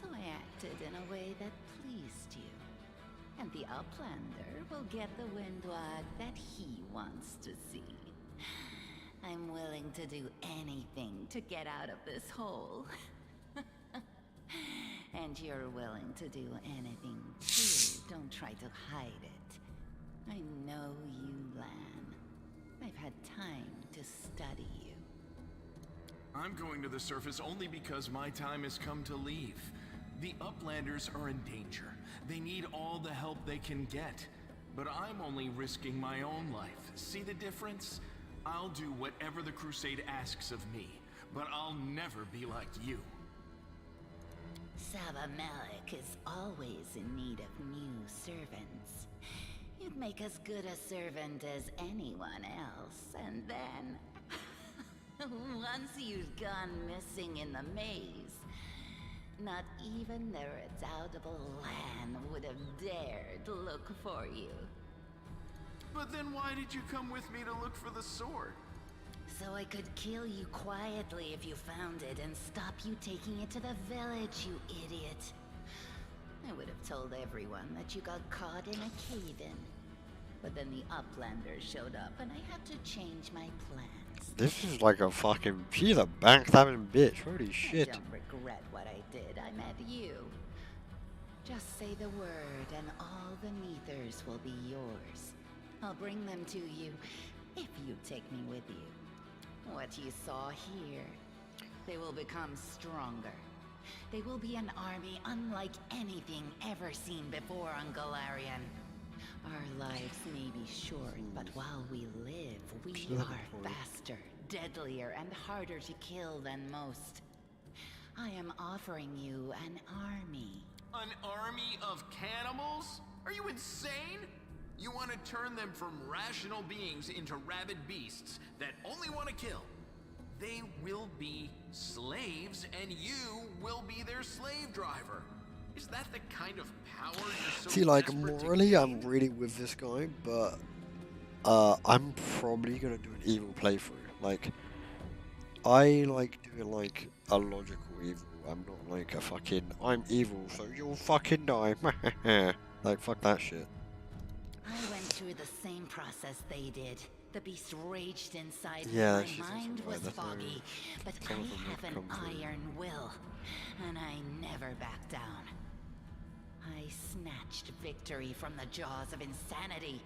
So I acted in a way that pleased you. And the Uplander will get the windwag that he wants to see. I'm willing to do anything to get out of this hole. And you're willing to do anything too. Don't try to hide it. I know you, Lan. I've had time to study you. I'm going to the surface only because my time has come to leave. The Uplanders are in danger. They need all the help they can get. But I'm only risking my own life. See the difference? I'll do whatever the Crusade asks of me, but I'll never be like you. Sabamelech is always in need of new servants. You'd make as good a servant as anyone else, and then... once you've gone missing in the maze, not even the redoubtable Lan would have dared look for you. But then why did you come with me to look for the sword? So I could kill you quietly if you found it and stop you taking it to the village, you idiot. I would have told everyone that you got caught in a cave-in. But then the Uplanders showed up and I had to change my plans. This is like a fucking... She's a backstabbing bitch, holy shit. I don't regret what I did. I met you. Just say the word and all the Neithers will be yours. I'll bring them to you if you take me with you. What you saw here, they will become stronger. They will be an army unlike anything ever seen before on Galarian. Our lives may be short, but while we live, we are faster, deadlier, and harder to kill than most. I am offering you an army. An army of cannibals? Are you insane? You want to turn them from rational beings into rabid beasts that only want to kill. They will be slaves, and you will be their slave driver. Is that the kind of power you're so See, like, desperate to morally, gain? I'm really with this guy, but I'm probably gonna do an evil playthrough. Like, I like doing, like, a logical evil. I'm not like a fucking, I'm evil, so you'll fucking die. Like, fuck that shit. I went through the same process they did. The beast raged inside Yeah, me. she's My also mind right, was that's no- foggy, but I some of them have have an come through. iron will, and I never back down. I snatched victory from the jaws of insanity.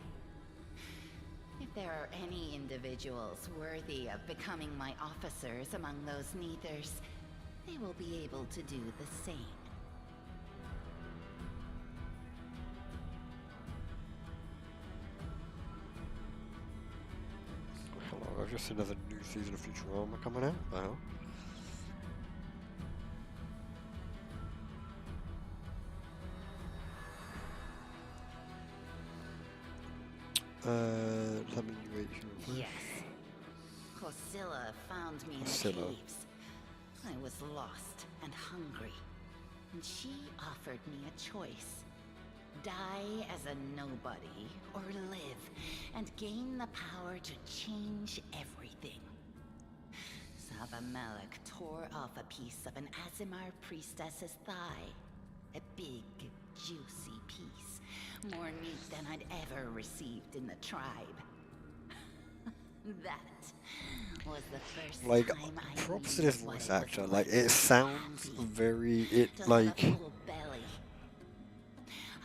If there are any individuals worthy of becoming my officers among those Neithers, they will be able to do the same. Hello, I've just seen another new season of Futurama coming out. What the hell? Does that mean you ate human flesh? Yes. Cosilla found me in the Cosilla. caves. I was lost and hungry, and she offered me a choice. Die as a nobody, or live and gain the power to change everything. Sabamelech tore off a piece of an Azimar priestess's thigh. A big, juicy piece. More meat than I'd ever received in the tribe. That was the first Like, time I props to knew this what voice it was actor. Like, to it be sounds happy, very, to have a like, full belly.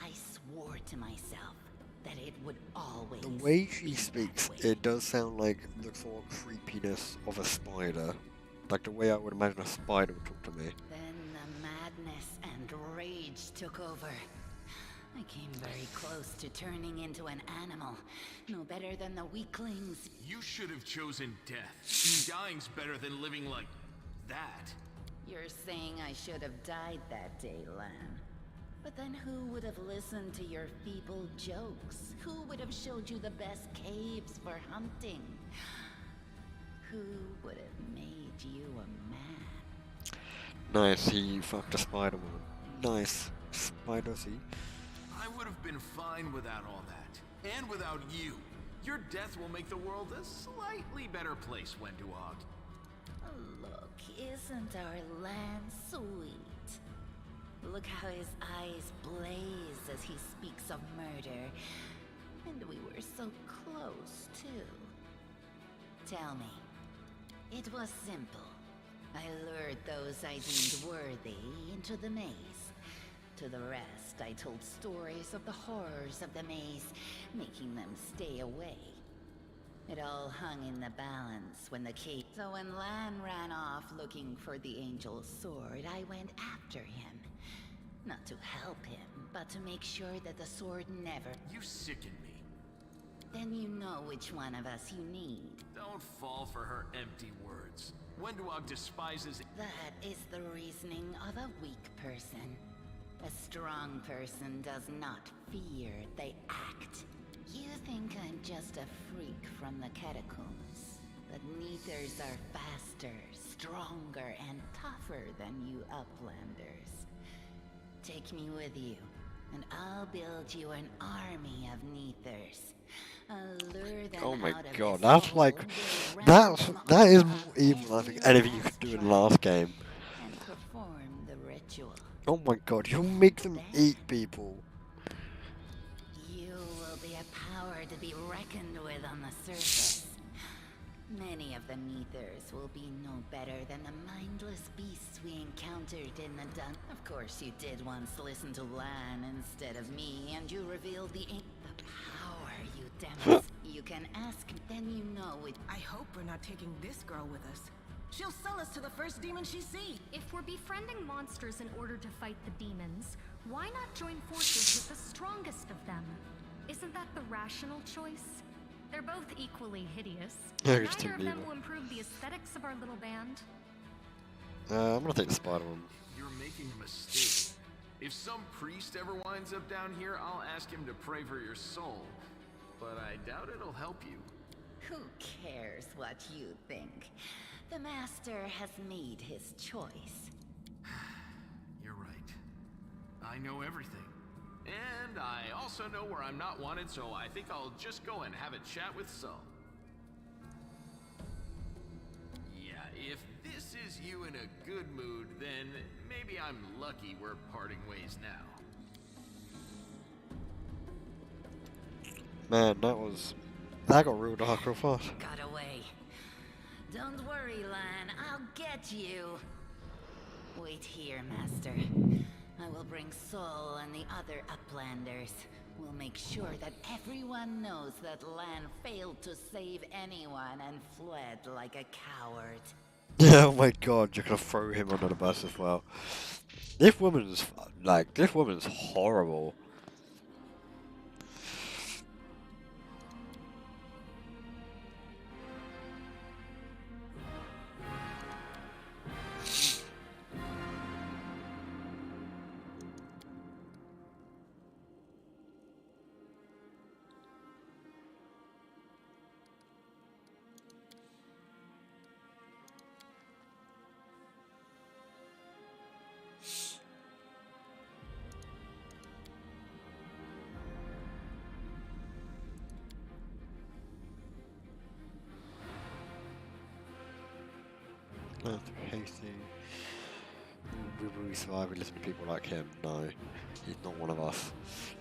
I swore to myself that it would always the way be she that speaks, way. it does sound like the sort of creepiness of a spider. Like the way I would imagine a spider would talk to me. Then the madness and rage took over. I came very close to turning into an animal, no better than the weaklings. You should have chosen death. Dying's better than living like that. You're saying I should have died that day, Lan. But then who would have listened to your feeble jokes? Who would have showed you the best caves for hunting? Who would have made you a man? Nice, he fucked a spider woman. Nice. Spider, see? I would have been fine without all that. And without you. Your death will make the world a slightly better place, Wenduog. Look, isn't our land sweet? Look how his eyes blaze as he speaks of murder. And we were so close, too. Tell me. It was simple. I lured those I deemed worthy into the maze. To the rest, I told stories of the horrors of the maze, making them stay away. It all hung in the balance when the cave... So when Lan ran off looking for the angel's sword, I went after him. Not to help him, but to make sure that the sword never... You sicken me. Then you know which one of us you need. Don't fall for her empty words. Wenduog despises... That is the reasoning of a weak person. A strong person does not fear, they act. You think I'm just a freak from the catacombs, but Neithers are faster, stronger, and tougher than you Uplanders. Take me with you, and I'll build you an army of Neithers. I'll lure them Oh my out of god, this that's hole, like... we'll That is round more them evil than I every think anything you could do in the last game. and perform the ritual. Oh my god, you make them eat people. You will be a power to be reckoned with on the surface. Many of the Neithers will be no better than the mindless beasts we encountered in the dungeon. Of course, you did once listen to Lan instead of me, and you revealed the power you demonstrate. You can ask, then you know it. I hope we're not taking this girl with us. She'll sell us to the first demon she sees. If we're befriending monsters in order to fight the demons, why not join forces with the strongest of them? Isn't that the rational choice? They're both equally hideous. Yeah, it's Neither too of them evil. will improve the aesthetics of our little band. I'm gonna take the spider one. You're making a mistake. If some priest ever winds up down here, I'll ask him to pray for your soul. But I doubt it'll help you. Who cares what you think? The master has made his choice. You're right. I know everything. And I also know where I'm not wanted, so I think I'll just go and have a chat with Sol. Yeah, if this is you in a good mood, then maybe I'm lucky we're parting ways now. Man, that got real dark real fast. Got away. Don't worry, Lan. I'll get you. Wait here, Master. I will bring Sol and the other Uplanders. We'll make sure that everyone knows that Lan failed to save anyone and fled like a coward. Yeah, oh my god, you're gonna throw him under the bus as well. This woman's horrible. Plans too hasty. Will we survive and listen to people like him? No. He's not one of us.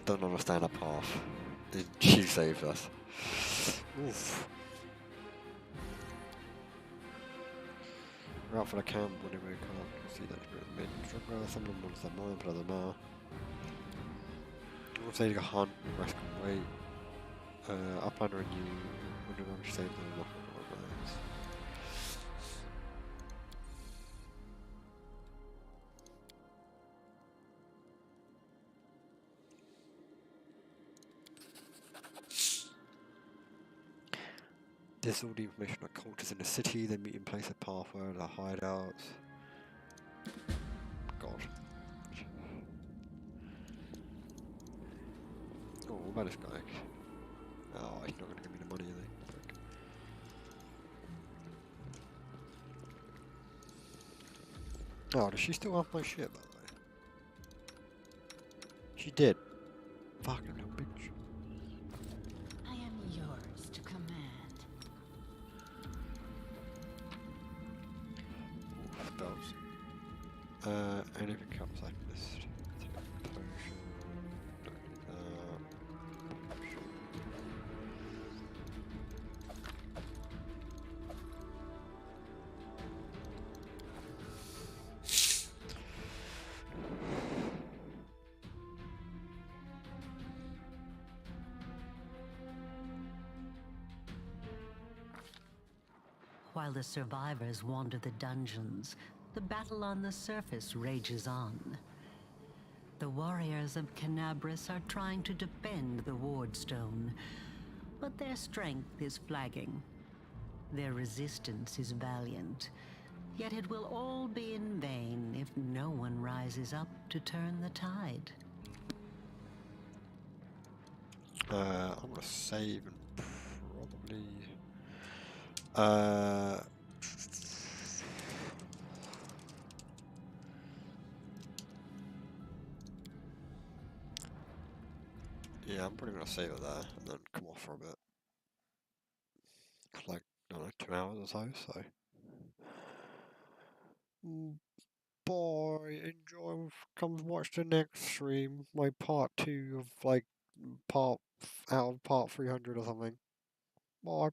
Don't understand our path. She saved us. Oof. We're out for the camp whenever we can't see that spirit made stronger. Some of them want their mind, but others not. We'll say to hunt, rest and wait. Uplander and you, whenever we save them, nothing organized. This is all the information on cultures in the city, their meeting place, their pathway, their hideouts. God. Oh, what about this guy? Oh, he's not going to give me the money, is he? Frick. Oh, does she still have my shit, by the way? She did. Fucking little bitch. I am yours to command. Ooh, spells. Anything else I missed? Take a potion. Don't need that. Potion. While the survivors wander the dungeons, the battle on the surface rages on. The warriors of Canabras are trying to defend the Wardstone, but their strength is flagging. Their resistance is valiant, yet it will all be in vain if no one rises up to turn the tide. I'm gonna save and probably yeah, I'm probably gonna save it there and then come off for a bit. Like, I don't know, 2 hours or so. Boy, enjoy. Come watch the next stream, my part 2 of like part out of part 300 or something. Bye.